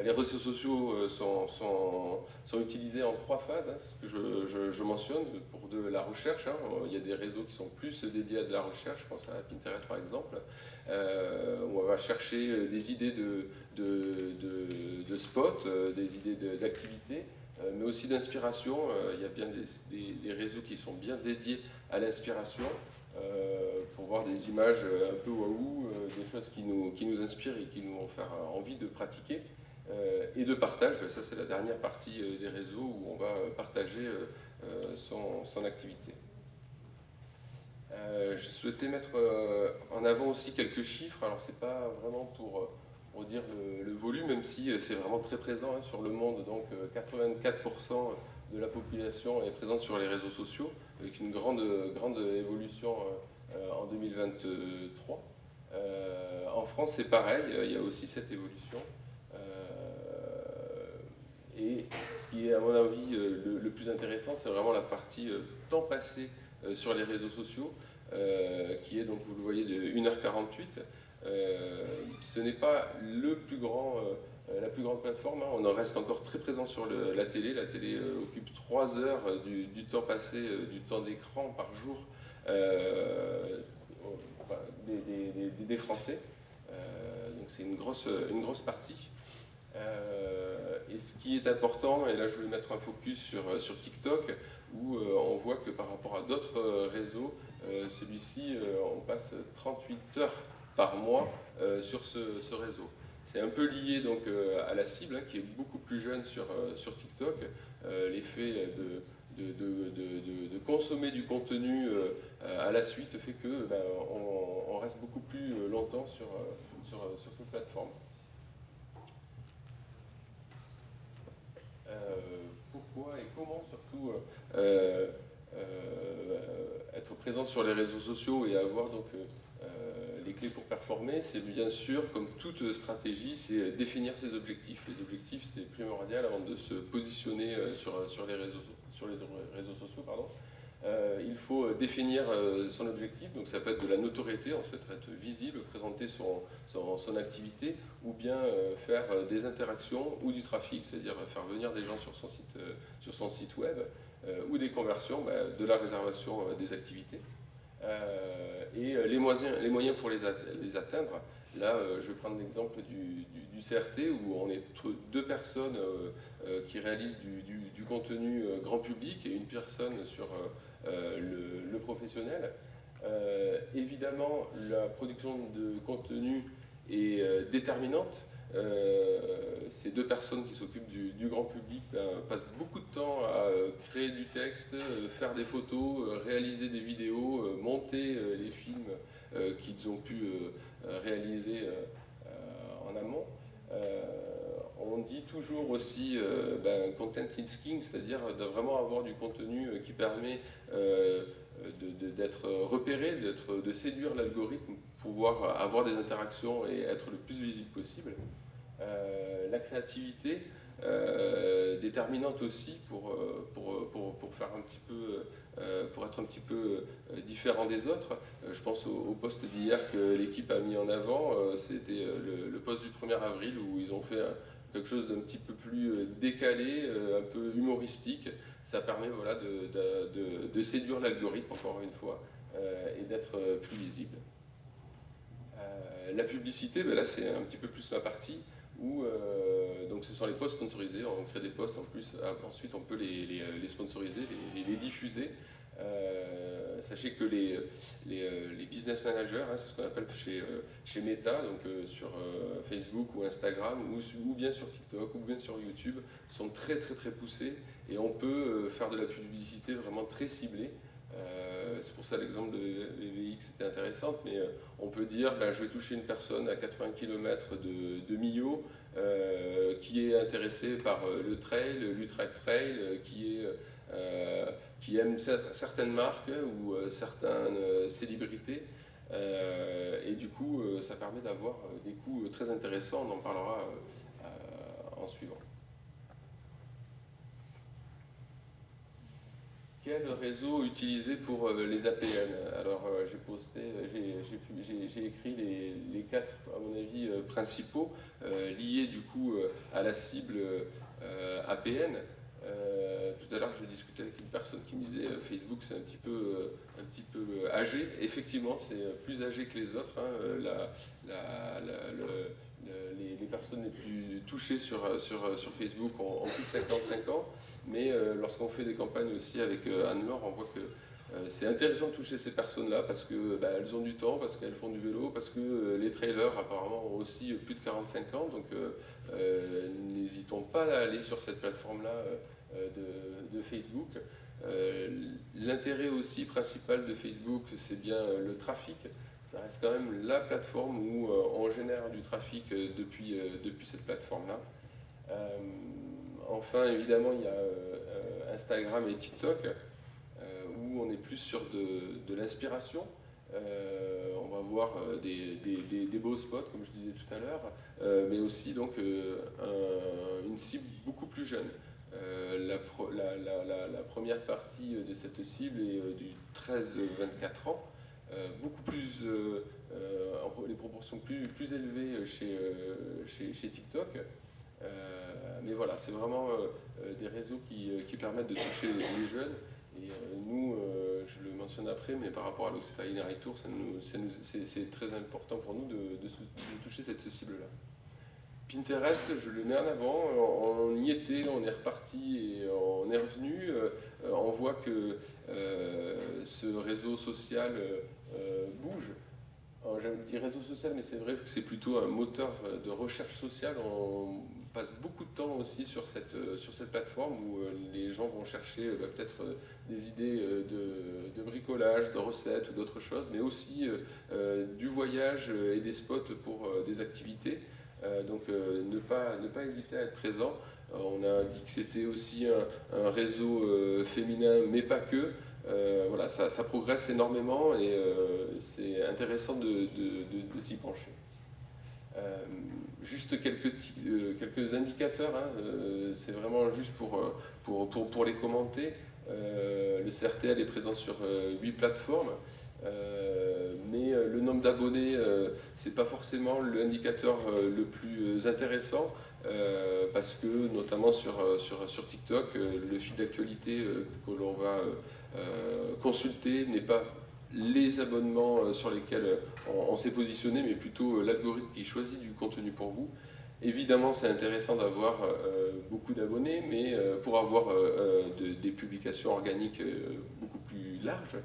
Les réseaux sociaux sont utilisés en 3 phases, hein, ce que je mentionne pour de la recherche. Hein. Il y a des réseaux qui sont plus dédiés à de la recherche, je pense à Pinterest par exemple, où on va chercher des idées de spots, des idées d'activités, mais aussi d'inspiration. Il y a bien des réseaux qui sont bien dédiés à l'inspiration, pour voir des images un peu waouh, des choses qui nous inspirent et qui nous vont faire envie de pratiquer. Et de partage, ben ça c'est la dernière partie des réseaux où on va partager son activité. Je souhaitais mettre en avant aussi quelques chiffres, alors c'est pas vraiment pour dire le volume, même si c'est vraiment très présent hein, sur le monde, donc 84% de la population est présente sur les réseaux sociaux, avec une grande évolution en 2023. En France c'est pareil, il y a aussi cette évolution. Et ce qui est à mon avis le plus intéressant, c'est vraiment la partie temps passé sur les réseaux sociaux, qui est donc, vous le voyez, de 1h48. Ce n'est pas la plus grande plateforme, hein. On en reste encore très présent sur la télé. La télé occupe 3 heures du temps passé, du temps d'écran par jour des Français. Donc c'est une grosse partie. Et ce qui est important, et là je vais mettre un focus sur TikTok, où on voit que par rapport à d'autres réseaux, celui-ci, on passe 38 heures par mois sur ce réseau. C'est un peu lié donc à la cible, hein, qui est beaucoup plus jeune sur TikTok. L'effet de consommer du contenu à la suite fait que on reste beaucoup plus longtemps sur cette plateforme. Pourquoi et comment surtout être présent sur les réseaux sociaux et avoir donc les clés pour performer, c'est bien sûr, comme toute stratégie, c'est définir ses objectifs. Les objectifs, c'est primordial avant de se positionner sur les réseaux sociaux. Il faut définir son objectif, donc ça peut être de la notoriété, en fait, être visible, présenter son activité, ou bien faire des interactions ou du trafic, c'est-à-dire faire venir des gens sur son site web, ou des conversions, de la réservation des activités. Et les moyens pour les atteindre. Là, je vais prendre l'exemple du CRT, où on est 2 personnes qui réalisent du contenu grand public et une personne sur le professionnel. Évidemment, la production de contenu est déterminante. Ces 2 personnes qui s'occupent du grand public passent beaucoup de temps à créer du texte, faire des photos, réaliser des vidéos, monter les films qu'ils ont pu réaliser en amont. On dit toujours aussi content is king, c'est-à-dire de vraiment avoir du contenu qui permet d'être repéré, de séduire l'algorithme, pouvoir avoir des interactions et être le plus visible possible. La créativité, déterminante aussi pour faire un petit peu, pour être un petit peu différent des autres. Je pense au post d'hier que l'équipe a mis en avant, c'était le post du 1er avril où ils ont fait quelque chose d'un petit peu plus décalé, un peu humoristique. Ça permet voilà, de séduire l'algorithme, encore une fois, et d'être plus visible. La publicité, là c'est un petit peu plus ma partie, où donc ce sont les posts sponsorisés, on crée des posts en plus, ensuite on peut les sponsoriser, les diffuser. Sachez que les business managers, hein, c'est ce qu'on appelle chez Meta, donc sur Facebook ou Instagram, ou bien sur TikTok, ou bien sur YouTube, sont très poussés, et on peut faire de la publicité vraiment très ciblée. C'est pour ça l'exemple de VX était intéressant, mais on peut dire je vais toucher une personne à 80 km de Millau qui est intéressée par le trail, l'ultra trail, qui aime certaines marques ou certaines célébrités, et du coup ça permet d'avoir des coûts très intéressants, on en parlera en suivant. quel réseau utiliser pour les APN? Alors j'ai écrit les 4, à mon avis, principaux, liés du coup à la cible APN. Tout à l'heure, je discutais avec une personne qui me disait Facebook, c'est un petit peu âgé. Effectivement, c'est plus âgé que les autres. Hein. Les personnes les plus touchées sur Facebook ont plus de 55 ans. Mais lorsqu'on fait des campagnes aussi avec Anne-Laure, on voit que c'est intéressant de toucher ces personnes-là parce qu'elles ont du temps, parce qu'elles font du vélo, parce que les trailers apparemment ont aussi plus de 45 ans. Donc n'hésitons pas à aller sur cette plateforme-là de Facebook. L'intérêt aussi principal de Facebook, c'est bien le trafic. Ça reste quand même la plateforme où on génère du trafic depuis cette plateforme-là. Enfin, évidemment, il y a Instagram et TikTok, où on est plus sur de l'inspiration. On va voir des beaux spots, comme je disais tout à l'heure, mais aussi donc, une cible beaucoup plus jeune. La première partie de cette cible est du 13-24 ans, beaucoup plus, les proportions plus élevées chez TikTok. Mais voilà, c'est vraiment des réseaux qui permettent de toucher les jeunes. Et nous, je le mentionne après, mais par rapport à l'Occitanie Rail Tour, c'est très important pour nous de toucher cette cible-là. Pinterest, je le mets en avant, on y était, on est reparti et on est revenu. On voit que ce réseau social bouge. Alors, je dis réseau social, mais c'est vrai que c'est plutôt un moteur de recherche sociale. On passe beaucoup de temps aussi sur cette plateforme où les gens vont chercher peut-être des idées de bricolage, de recettes ou d'autres choses, mais aussi du voyage et des spots pour des activités. Donc ne pas hésiter à être présent. On a dit que c'était aussi un réseau féminin, mais pas que. Voilà, ça progresse énormément et c'est intéressant de s'y pencher. Juste quelques indicateurs, hein, c'est vraiment juste pour les commenter. Le CRTL est présent sur 8 plateformes. Mais le nombre d'abonnés, c'est pas forcément l'indicateur le plus intéressant parce que notamment sur TikTok, le fil d'actualité que l'on va consulter n'est pas les abonnements sur lesquels on s'est positionné, mais plutôt l'algorithme qui choisit du contenu pour vous. Évidemment, c'est intéressant d'avoir beaucoup d'abonnés, mais pour avoir des publications organiques beaucoup plus larges.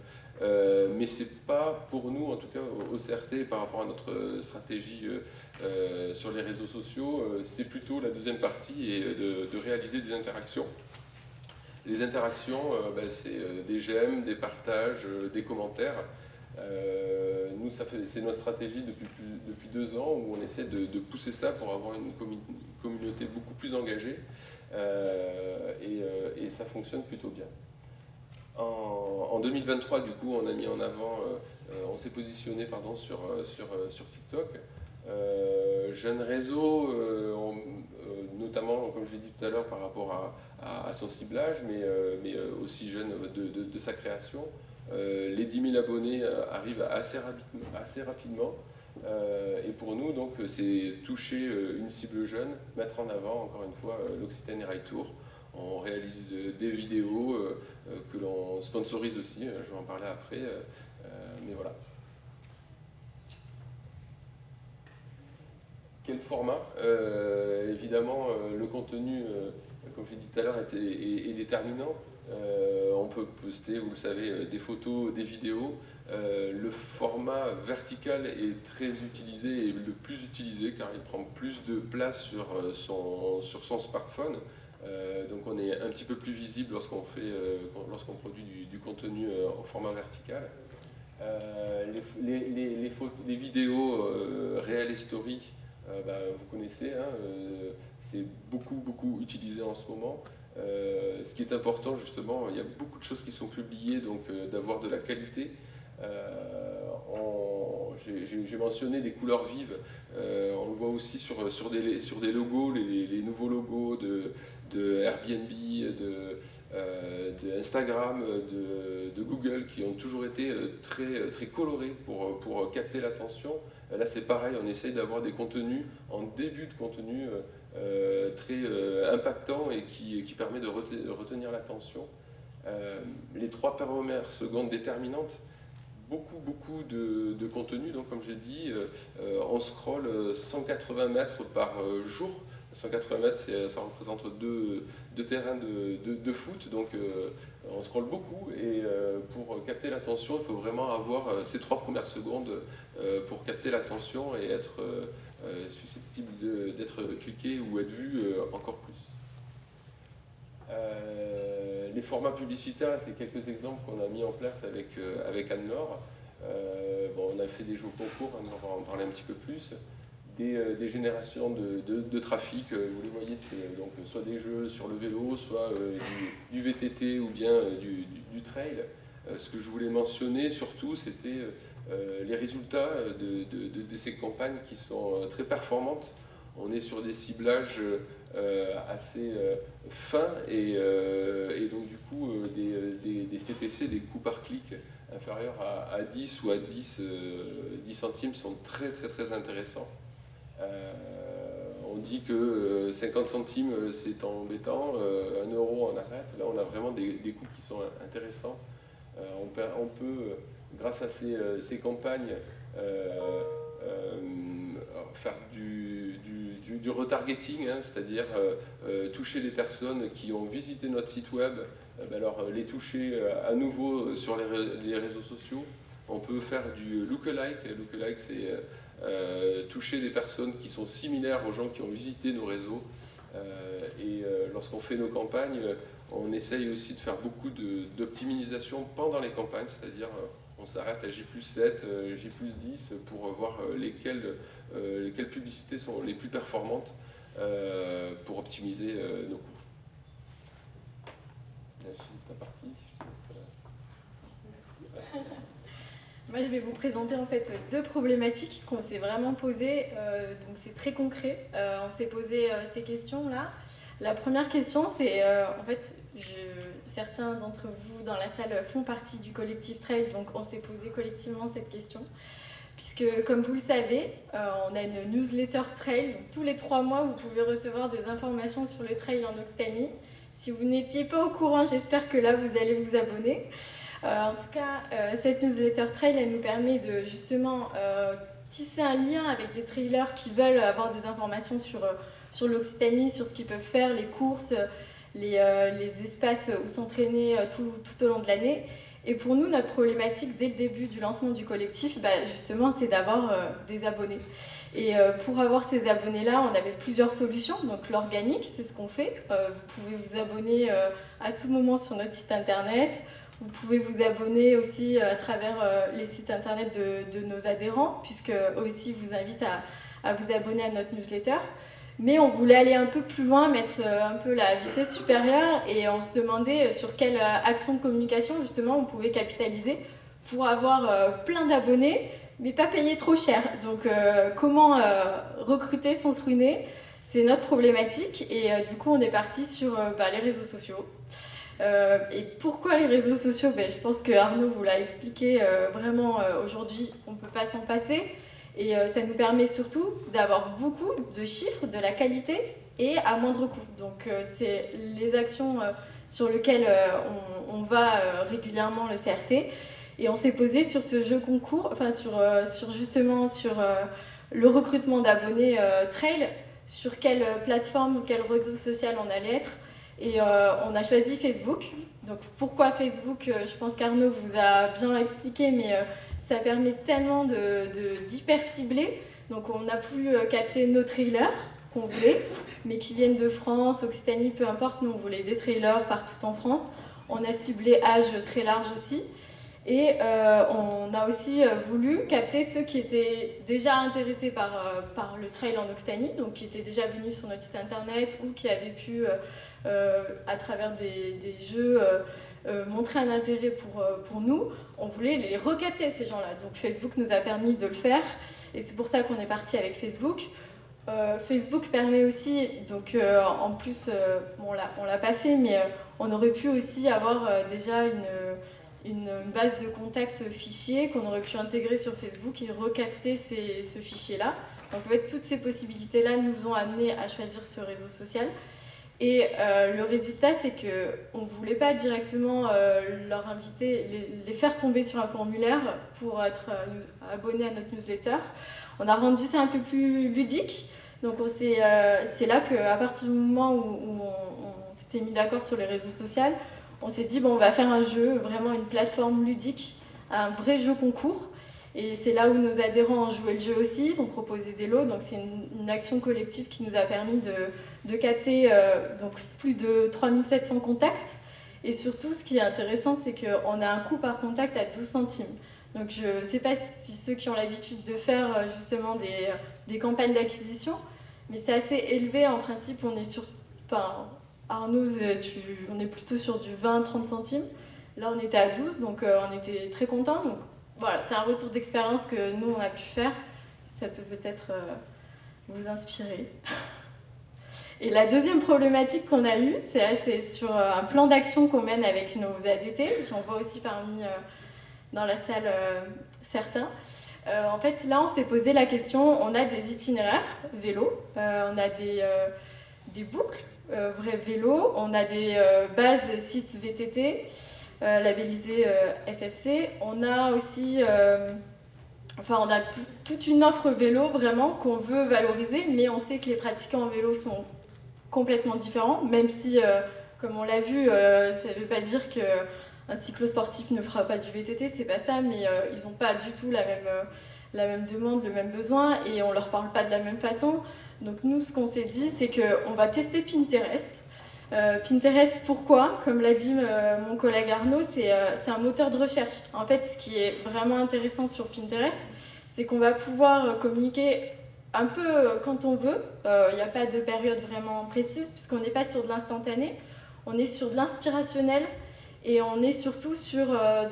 Mais c'est pas pour nous, en tout cas au CRT, par rapport à notre stratégie sur les réseaux sociaux, c'est plutôt la deuxième partie et de réaliser des interactions. Les interactions, c'est des j'aime, des partages, des commentaires. Nous, c'est notre stratégie depuis 2 ans où on essaie de pousser ça pour avoir une communauté beaucoup plus engagée et ça fonctionne plutôt bien. En 2023, du coup, on a mis en avant, on s'est positionné sur TikTok. Jeune réseau, notamment, comme je l'ai dit tout à l'heure, par rapport à son ciblage, mais aussi jeune de sa création. Les 10 000 abonnés arrivent assez rapidement. Et pour nous, donc, c'est toucher une cible jeune, mettre en avant, encore une fois, l'Occitanie Rail Tour. On réalise des vidéos que l'on sponsorise aussi, je vais en parler après, mais voilà. Quel format? Évidemment, le contenu, comme j'ai dit tout à l'heure, est déterminant. On peut poster, vous le savez, des photos, des vidéos. Le format vertical est très utilisé et le plus utilisé car il prend plus de place sur son smartphone. Donc on est un petit peu plus visible lorsqu'on produit du contenu en format vertical. Les vidéos réelles et story, vous connaissez, hein, c'est beaucoup utilisé en ce moment. Ce qui est important justement, il y a beaucoup de choses qui sont publiées, donc d'avoir de la qualité. J'ai mentionné les couleurs vives, on le voit aussi sur des logos, les nouveaux logos de Airbnb, de Instagram, de Google, qui ont toujours été très colorés pour capter l'attention. Là c'est pareil, on essaye d'avoir des contenus en début de contenu très impactants et qui permet de retenir l'attention. Les 3 premières secondes déterminantes, beaucoup de contenu, donc comme j'ai dit, on scrolle 180 mètres par jour. 180 mètres, ça représente deux terrains de foot, donc on scrolle beaucoup, et pour capter l'attention, il faut vraiment avoir ces 3 premières secondes pour capter l'attention et être susceptible d'être cliqué ou être vu encore plus. Les formats publicitaires, c'est quelques exemples qu'on a mis en place avec Anne-Laure. On a fait des jeux concours, Anne-Laure va en parler un petit peu plus. Des générations de trafic, vous les voyez, c'est donc soit des jeux sur le vélo, soit du VTT ou bien du trail. Ce que je voulais mentionner surtout, c'était les résultats de ces campagnes qui sont très performantes. On est sur des ciblages assez fins et donc du coup des CPC, des coûts par clic inférieurs à 10 ou à 10 centimes sont très intéressants. On dit que 50 centimes c'est embêtant, 1 euro on arrête. Là on a vraiment des coûts qui sont intéressants. On peut, grâce à ces campagnes, faire du retargeting, hein, c'est-à-dire toucher les personnes qui ont visité notre site web, alors les toucher à nouveau sur les réseaux sociaux. On peut faire du lookalike. Lookalike, c'est toucher des personnes qui sont similaires aux gens qui ont visité nos réseaux. Lorsqu'on fait nos campagnes, on essaye aussi de faire beaucoup d'optimisation pendant les campagnes, c'est-à-dire on s'arrête à J+7, J+10 pour voir lesquelles publicités sont les plus performantes pour optimiser nos coûts. Là, je suis pas parti. Moi, je vais vous présenter en fait 2 problématiques qu'on s'est vraiment posées. Donc, c'est très concret. On s'est posé ces questions-là. La première question, c'est en fait, certains d'entre vous dans la salle font partie du collectif Trail, donc on s'est posé collectivement cette question. Puisque, comme vous le savez, on a une newsletter Trail. Donc, tous les 3 mois, vous pouvez recevoir des informations sur le trail en Occitanie. Si vous n'étiez pas au courant, j'espère que là, vous allez vous abonner. En tout cas, cette newsletter Trail, elle nous permet de justement tisser un lien avec des trailers qui veulent avoir des informations sur l'Occitanie, sur ce qu'ils peuvent faire, les courses, les espaces où s'entraîner tout au long de l'année. Et pour nous, notre problématique dès le début du lancement du collectif, justement, c'est d'avoir des abonnés. Et pour avoir ces abonnés-là, on avait plusieurs solutions. Donc l'organique, c'est ce qu'on fait. Vous pouvez vous abonner à tout moment sur notre site internet. Vous pouvez vous abonner aussi à travers les sites internet de nos adhérents, puisque aussi vous invite à vous abonner à notre newsletter. Mais on voulait aller un peu plus loin, mettre un peu la vitesse supérieure, et on se demandait sur quelle action de communication justement on pouvait capitaliser pour avoir plein d'abonnés, mais pas payer trop cher. Donc comment recruter sans se ruiner, c'est notre problématique, et du coup on est parti sur les réseaux sociaux. Et pourquoi les réseaux sociaux ? Je pense que Arnaud vous l'a expliqué vraiment aujourd'hui, on ne peut pas s'en passer. Et ça nous permet surtout d'avoir beaucoup de chiffres, de la qualité et à moindre coût. Donc c'est les actions sur lesquelles on va régulièrement le CRT. Et on s'est posé sur ce jeu concours, enfin sur le recrutement d'abonnés Trail, sur quelle plateforme ou quel réseau social on allait être. Et on a choisi Facebook. Donc pourquoi Facebook ? Je pense qu'Arnaud vous a bien expliqué, mais ça permet tellement d'hyper cibler. Donc on a pu capter nos trailers qu'on voulait, mais qui viennent de France, Occitanie, peu importe. Nous on voulait des trailers partout en France. On a ciblé âge très large aussi. Et on a aussi voulu capter ceux qui étaient déjà intéressés par le trail en Occitanie, donc qui étaient déjà venus sur notre site internet ou qui avaient pu à travers des jeux, montrer un intérêt pour nous, on voulait les recapter, ces gens-là. Donc Facebook nous a permis de le faire, et c'est pour ça qu'on est parti avec Facebook. Facebook permet aussi, donc en plus, bon, on l'a pas fait, mais on aurait pu aussi avoir déjà une base de contacts fichiers qu'on aurait pu intégrer sur Facebook et recapter ce fichier-là. Donc en fait, toutes ces possibilités-là nous ont amené à choisir ce réseau social. Et le résultat, c'est qu'on ne voulait pas directement leur inviter, les faire tomber sur un formulaire pour être abonnés à notre newsletter. On a rendu ça un peu plus ludique. Donc c'est là qu'à partir du moment où on s'était mis d'accord sur les réseaux sociaux, on s'est dit, bon, on va faire un jeu, vraiment une plateforme ludique, un vrai jeu concours. Et c'est là où nos adhérents ont joué le jeu aussi, ils ont proposé des lots. Donc c'est une action collective qui nous a permis de capter donc plus de 3700 contacts. Et surtout, ce qui est intéressant, c'est qu'on a un coût par contact à 12 centimes. Donc je ne sais pas si ceux qui ont l'habitude de faire justement des campagnes d'acquisition, mais c'est assez élevé en principe. On est sur, enfin, Arnaud, on est plutôt sur du 20-30 centimes. Là, on était à 12, donc on était très contents. Donc voilà, c'est un retour d'expérience que nous, on a pu faire. Ça peut peut-être vous inspirer. Et la deuxième problématique qu'on a eue, c'est sur un plan d'action qu'on mène avec nos ADT. J'en vois aussi parmi dans la salle certains. En fait, là, on s'est posé la question, on a des itinéraires vélo, on a des boucles vrais vélo, on a des bases sites VTT labellisées FFC, on a aussi... on a toute une offre vélo vraiment qu'on veut valoriser, mais on sait que les pratiquants en vélo sont complètement différents, même si, comme on l'a vu, ça ne veut pas dire qu'un cyclosportif ne fera pas du VTT, c'est pas ça, mais ils n'ont pas du tout la même demande, le même besoin, et on ne leur parle pas de la même façon. Donc nous, ce qu'on s'est dit, c'est qu'on va tester Pinterest. Pinterest, pourquoi? Comme l'a dit mon collègue Arnaud, c'est un moteur de recherche. En fait, ce qui est vraiment intéressant sur Pinterest, c'est qu'on va pouvoir communiquer un peu quand on veut. Il n'y a pas de période vraiment précise, puisqu'on n'est pas sur de l'instantané, on est sur de l'inspirationnel, et on est surtout sur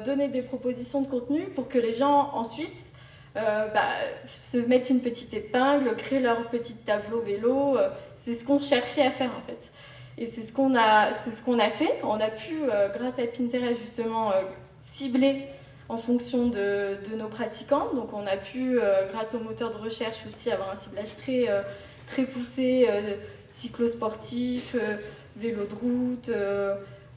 donner des propositions de contenu pour que les gens ensuite se mettent une petite épingle, créent leur petit tableau vélo. C'est ce qu'on cherchait à faire en fait. Et c'est ce qu'on a fait. On a pu, grâce à Pinterest justement, cibler en fonction de nos pratiquants. Donc on a pu, grâce au moteur de recherche aussi, avoir un ciblage très poussé, cyclosportif, vélo de route.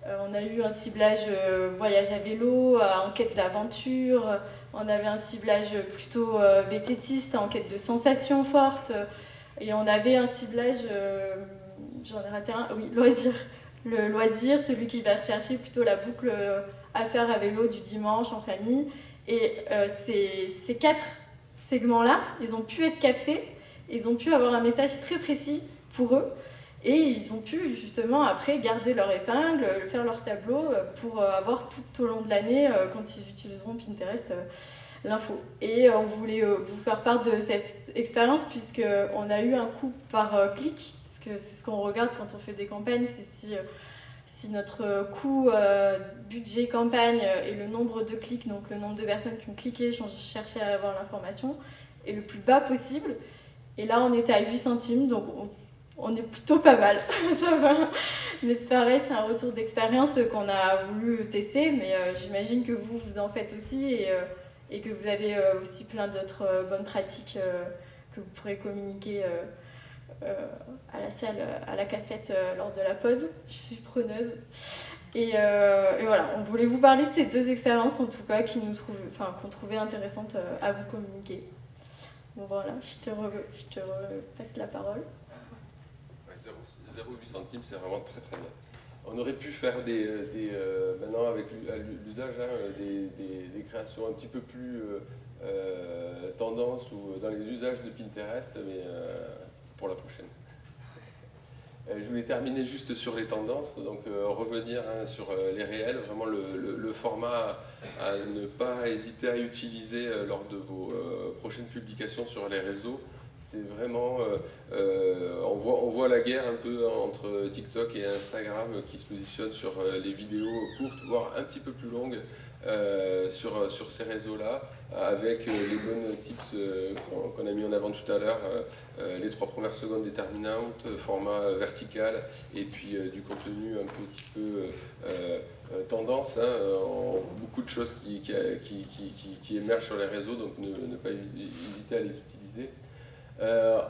On a eu un ciblage voyage à vélo, en quête d'aventure. On avait un ciblage plutôt VTTiste, en quête de sensations fortes. Et on avait un ciblage, j'en ai raté un, oui, loisir. Le loisir, celui qui va rechercher plutôt la boucle à faire à vélo du dimanche en famille. Et ces 4 segments-là, ils ont pu être captés, ils ont pu avoir un message très précis pour eux. Et ils ont pu justement après garder leur épingle, faire leur tableau pour avoir tout au long de l'année, quand ils utiliseront Pinterest, l'info. Et on voulait vous faire part de cette expérience puisqu'on a eu un coût par clic, parce que c'est ce qu'on regarde quand on fait des campagnes, c'est si notre coût budget campagne et le nombre de clics, donc le nombre de personnes qui ont cliqué, cherché à avoir l'information, est le plus bas possible. Et là on était à 8 centimes, donc on est plutôt pas mal, ça va. Mais c'est pareil, c'est un retour d'expérience qu'on a voulu tester, mais j'imagine que vous en faites aussi et que vous avez aussi plein d'autres bonnes pratiques que vous pourrez communiquer à la salle, à la cafette lors de la pause. Je suis preneuse. Et voilà, on voulait vous parler de ces 2 expériences en tout cas qu'on trouvait intéressantes à vous communiquer. Bon voilà, je te passe la parole. 0,8 centimes, c'est vraiment très très bien. On aurait pu faire maintenant avec l'usage, des créations un petit peu plus tendance ou dans les usages de Pinterest, mais pour la prochaine. Je voulais terminer juste sur les tendances, donc revenir sur les réels, vraiment le format à ne pas hésiter à utiliser lors de vos prochaines publications sur les réseaux. c'est vraiment, on voit la guerre un peu entre TikTok et Instagram qui se positionnent sur les vidéos courtes, voire un petit peu plus longues sur ces réseaux-là, avec les bonnes tips qu'on a mis en avant tout à l'heure, les 3 premières secondes déterminantes, format vertical, et puis du contenu un petit peu tendance. On voit beaucoup de choses qui émergent sur les réseaux, donc ne pas hésiter à les utiliser.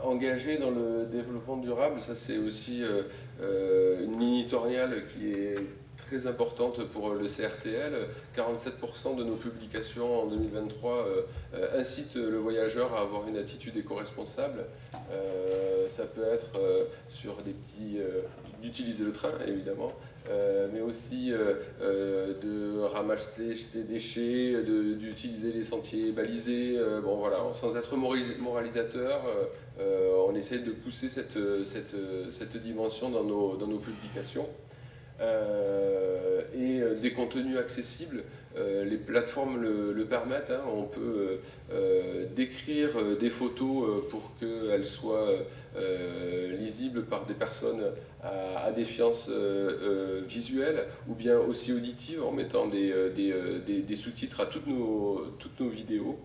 Engagé dans le développement durable, ça c'est aussi une ligne éditoriale qui est très importante pour le CRTL. 47% de nos publications en 2023 incitent le voyageur à avoir une attitude éco-responsable. Ça peut être sur des petits... d'utiliser le train, évidemment, mais aussi de ramasser ses déchets, d'utiliser les sentiers balisés. Bon, voilà, sans être moralisateur, on essaie de pousser cette dimension dans nos publications. Et des contenus accessibles, les plateformes le permettent, on peut décrire des photos pour qu'elles soient lisibles par des personnes à défiance visuelle ou bien aussi auditive en mettant des sous-titres à toutes nos vidéos.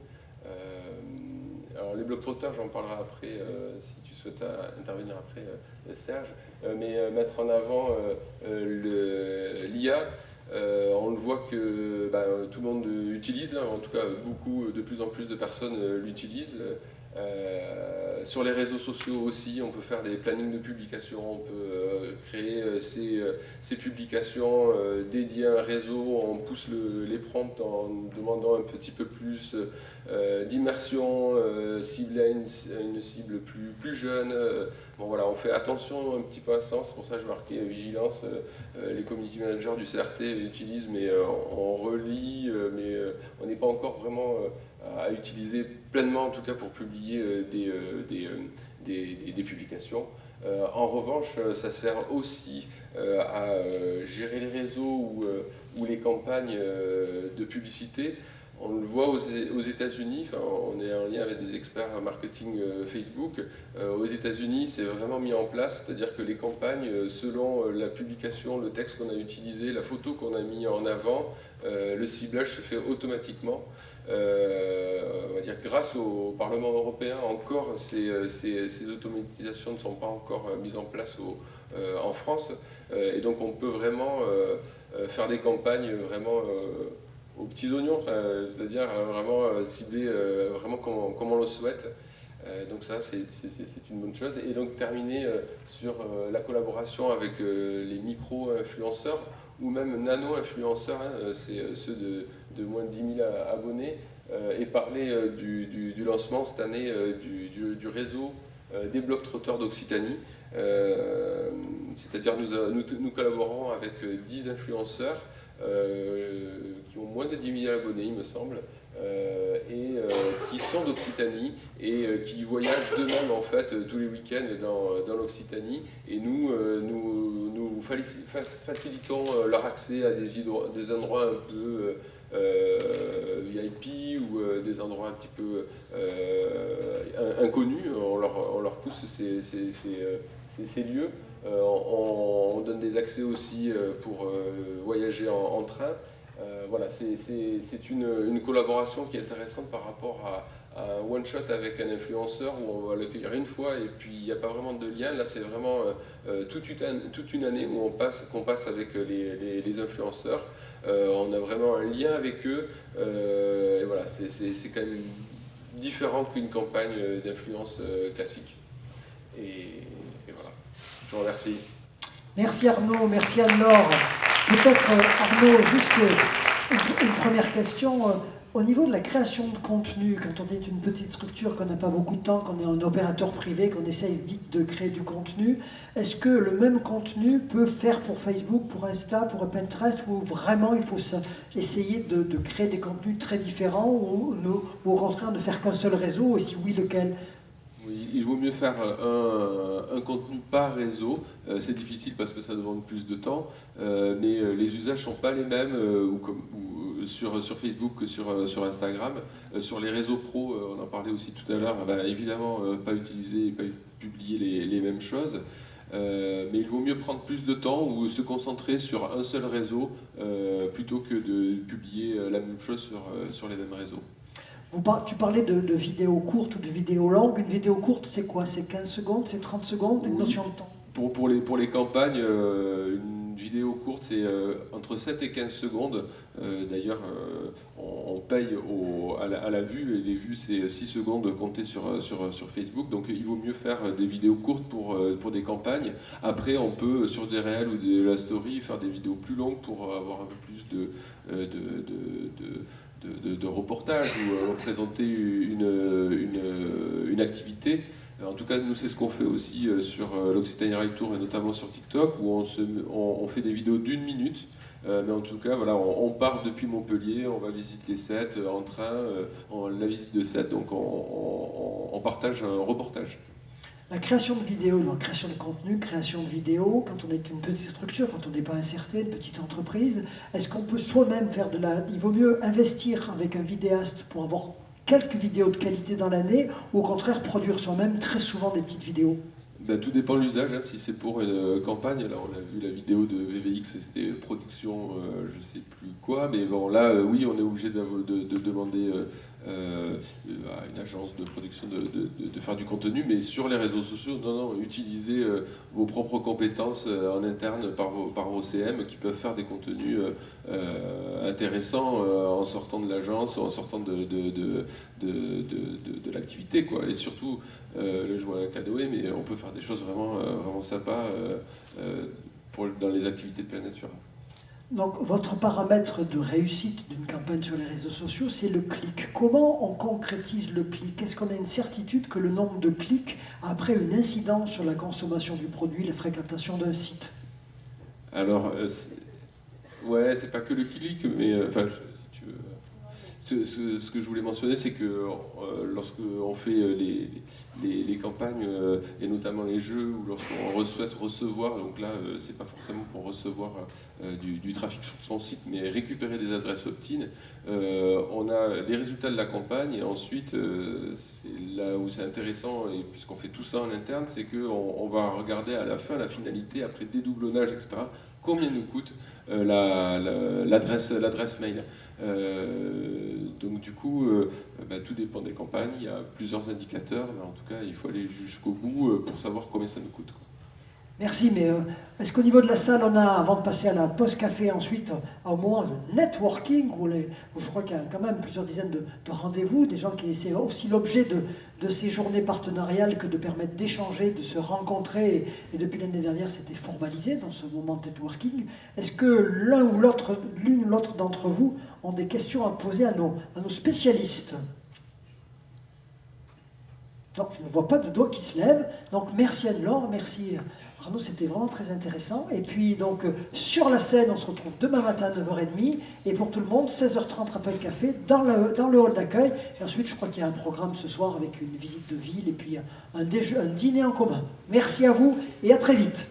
Alors les blocs-trotteurs, j'en parlerai après si tu souhaites intervenir après, Serge, mais mettre en avant l'IA, on le voit que tout le monde utilise, en tout cas de plus en plus de personnes l'utilisent. Sur les réseaux sociaux aussi, on peut faire des plannings de publication, on peut créer ces publications dédiées à un réseau, on pousse les prompts en demandant un petit peu plus d'immersion, ciblée à une cible plus jeune. Bon voilà, on fait attention un petit peu à ça, c'est pour ça que je marquais vigilance. Les community managers du CRT utilisent, mais on relie, mais on n'est pas encore vraiment à utiliser pleinement, en tout cas pour publier des publications. En revanche, ça sert aussi à gérer les réseaux ou les campagnes de publicité. On le voit aux États-Unis, on est en lien avec des experts marketing Facebook. Aux États-Unis, c'est vraiment mis en place, c'est-à-dire que les campagnes, selon la publication, le texte qu'on a utilisé, la photo qu'on a mis en avant, le ciblage se fait automatiquement. On va dire grâce au Parlement européen, encore ces automatisations ne sont pas encore mises en place en France, et donc on peut vraiment faire des campagnes vraiment aux petits oignons, c'est-à-dire vraiment cibler vraiment comme on le souhaite. Donc ça, c'est une bonne chose. Et donc terminer sur la collaboration avec les micro-influenceurs ou même nano-influenceurs, c'est ceux de moins de 10 000 abonnés, et parler du lancement cette année du réseau des blocs-trotteurs d'Occitanie. C'est-à-dire nous collaborons avec 10 influenceurs qui ont moins de 10 000 abonnés, il me semble, et qui sont d'Occitanie et qui voyagent d'eux-mêmes en fait tous les week-ends dans l'Occitanie, et nous facilitons leur accès à des endroits un peu VIP ou des endroits un petit peu inconnus. On leur pousse ces lieux. On donne des accès aussi pour voyager en train. Voilà, c'est une collaboration qui est intéressante par rapport à un one-shot avec un influenceur où on va l'accueillir une fois et puis il n'y a pas vraiment de lien. Là, c'est vraiment toute une année où qu'on passe avec les influenceurs. On a vraiment un lien avec eux. Et voilà, c'est quand même différent qu'une campagne d'influence classique. Et voilà, je vous remercie. Merci Arnaud, merci Anne-Laure. Peut-être Arnaud, juste une première question. Au niveau de la création de contenu, quand on est une petite structure, qu'on n'a pas beaucoup de temps, qu'on est un opérateur privé, qu'on essaye vite de créer du contenu, est-ce que le même contenu peut faire pour Facebook, pour Insta, pour Pinterest, ou vraiment il faut essayer de créer des contenus très différents, ou au contraire de faire qu'un seul réseau, et si oui, lequel ? Oui, il vaut mieux faire un contenu par réseau. C'est difficile parce que ça demande plus de temps, mais les usages ne sont pas les mêmes. sur Facebook que sur Instagram. Sur les réseaux pro, on en parlait aussi tout à l'heure, évidemment, pas utiliser et pas publier les mêmes choses. Mais il vaut mieux prendre plus de temps ou se concentrer sur un seul réseau plutôt que de publier la même chose sur les mêmes réseaux. Tu parlais de vidéos courtes ou de vidéos longues. Une vidéo courte, c'est quoi? C'est 15 secondes, c'est 30 secondes, une notion de temps? Pour les campagnes, une vidéo courte, c'est entre 7 et 15 secondes. D'ailleurs, on paye à la vue, et les vues, c'est 6 secondes comptées sur Facebook. Donc il vaut mieux faire des vidéos courtes pour des campagnes. Après, on peut, sur des réels ou de la story, faire des vidéos plus longues pour avoir un peu plus de reportage ou représenter une activité. En tout cas, nous, c'est ce qu'on fait aussi sur l'Occitanie Rail Tour et notamment sur TikTok, où on fait des vidéos d'1 minute. Mais en tout cas, voilà, on part depuis Montpellier, on va visiter Sète en train, la visite de Sète, donc on partage un reportage. La création de vidéos, donc création de contenu, création de vidéos, quand on est une petite structure, quand on n'est pas incertain, une petite entreprise, est-ce qu'on peut soi-même faire Il vaut mieux investir avec un vidéaste pour avoir quelques vidéos de qualité dans l'année, ou au contraire produire soi-même très souvent des petites vidéos? Tout dépend de l'usage. Si c'est pour une campagne, là on a vu la vidéo de VVX, c'était production, je sais plus quoi, mais bon là, oui, on est obligé de demander à une agence de production de faire du contenu, mais sur les réseaux sociaux, non, utilisez vos propres compétences en interne par vos CM qui peuvent faire des contenus intéressants en sortant de l'agence ou en sortant de l'activité, quoi. Et surtout, le jouet à cadeau, mais on peut faire des choses vraiment sympas dans les activités de pleine nature. Donc, votre paramètre de réussite d'une campagne sur les réseaux sociaux, c'est le clic. Comment on concrétise le clic? Est-ce qu'on a une certitude que le nombre de clics a après une incidence sur la consommation du produit, la fréquentation d'un site? Alors, ouais, c'est pas que le clic, mais enfin, si tu veux. Ce que je voulais mentionner, c'est que lorsqu'on fait les campagnes, et notamment les jeux, ou lorsqu'on souhaite recevoir, donc là, c'est pas forcément pour recevoir du trafic sur son site, mais récupérer des adresses opt-in, on a les résultats de la campagne, et ensuite, c'est là où c'est intéressant, et puisqu'on fait tout ça en interne, c'est qu'on va regarder à la fin, la finalité, après dédoublonnage, etc., combien nous coûte l'adresse mail. Donc du coup, tout dépend des campagnes, il y a plusieurs indicateurs, mais en tout cas, il faut aller jusqu'au bout pour savoir combien ça nous coûte. Merci, mais est-ce qu'au niveau de la salle, on a, avant de passer à la pause café, ensuite, au moment de networking, où je crois qu'il y a quand même plusieurs dizaines de rendez-vous, des gens qui c'est aussi l'objet de ces journées partenariales que de permettre d'échanger, de se rencontrer, et depuis l'année dernière, c'était formalisé dans ce moment de networking. Est-ce que l'une ou l'autre d'entre vous ont des questions à poser à nos spécialistes? Non, je ne vois pas de doigts qui se lèvent. Donc merci Anne-Laure, merci Arnaud, c'était vraiment très intéressant. Et puis donc sur la scène, on se retrouve demain matin à 9h30. Et pour tout le monde, 16h30 Rappel Café dans le hall d'accueil. Et ensuite, je crois qu'il y a un programme ce soir avec une visite de ville et puis un dîner en commun. Merci à vous et à très vite.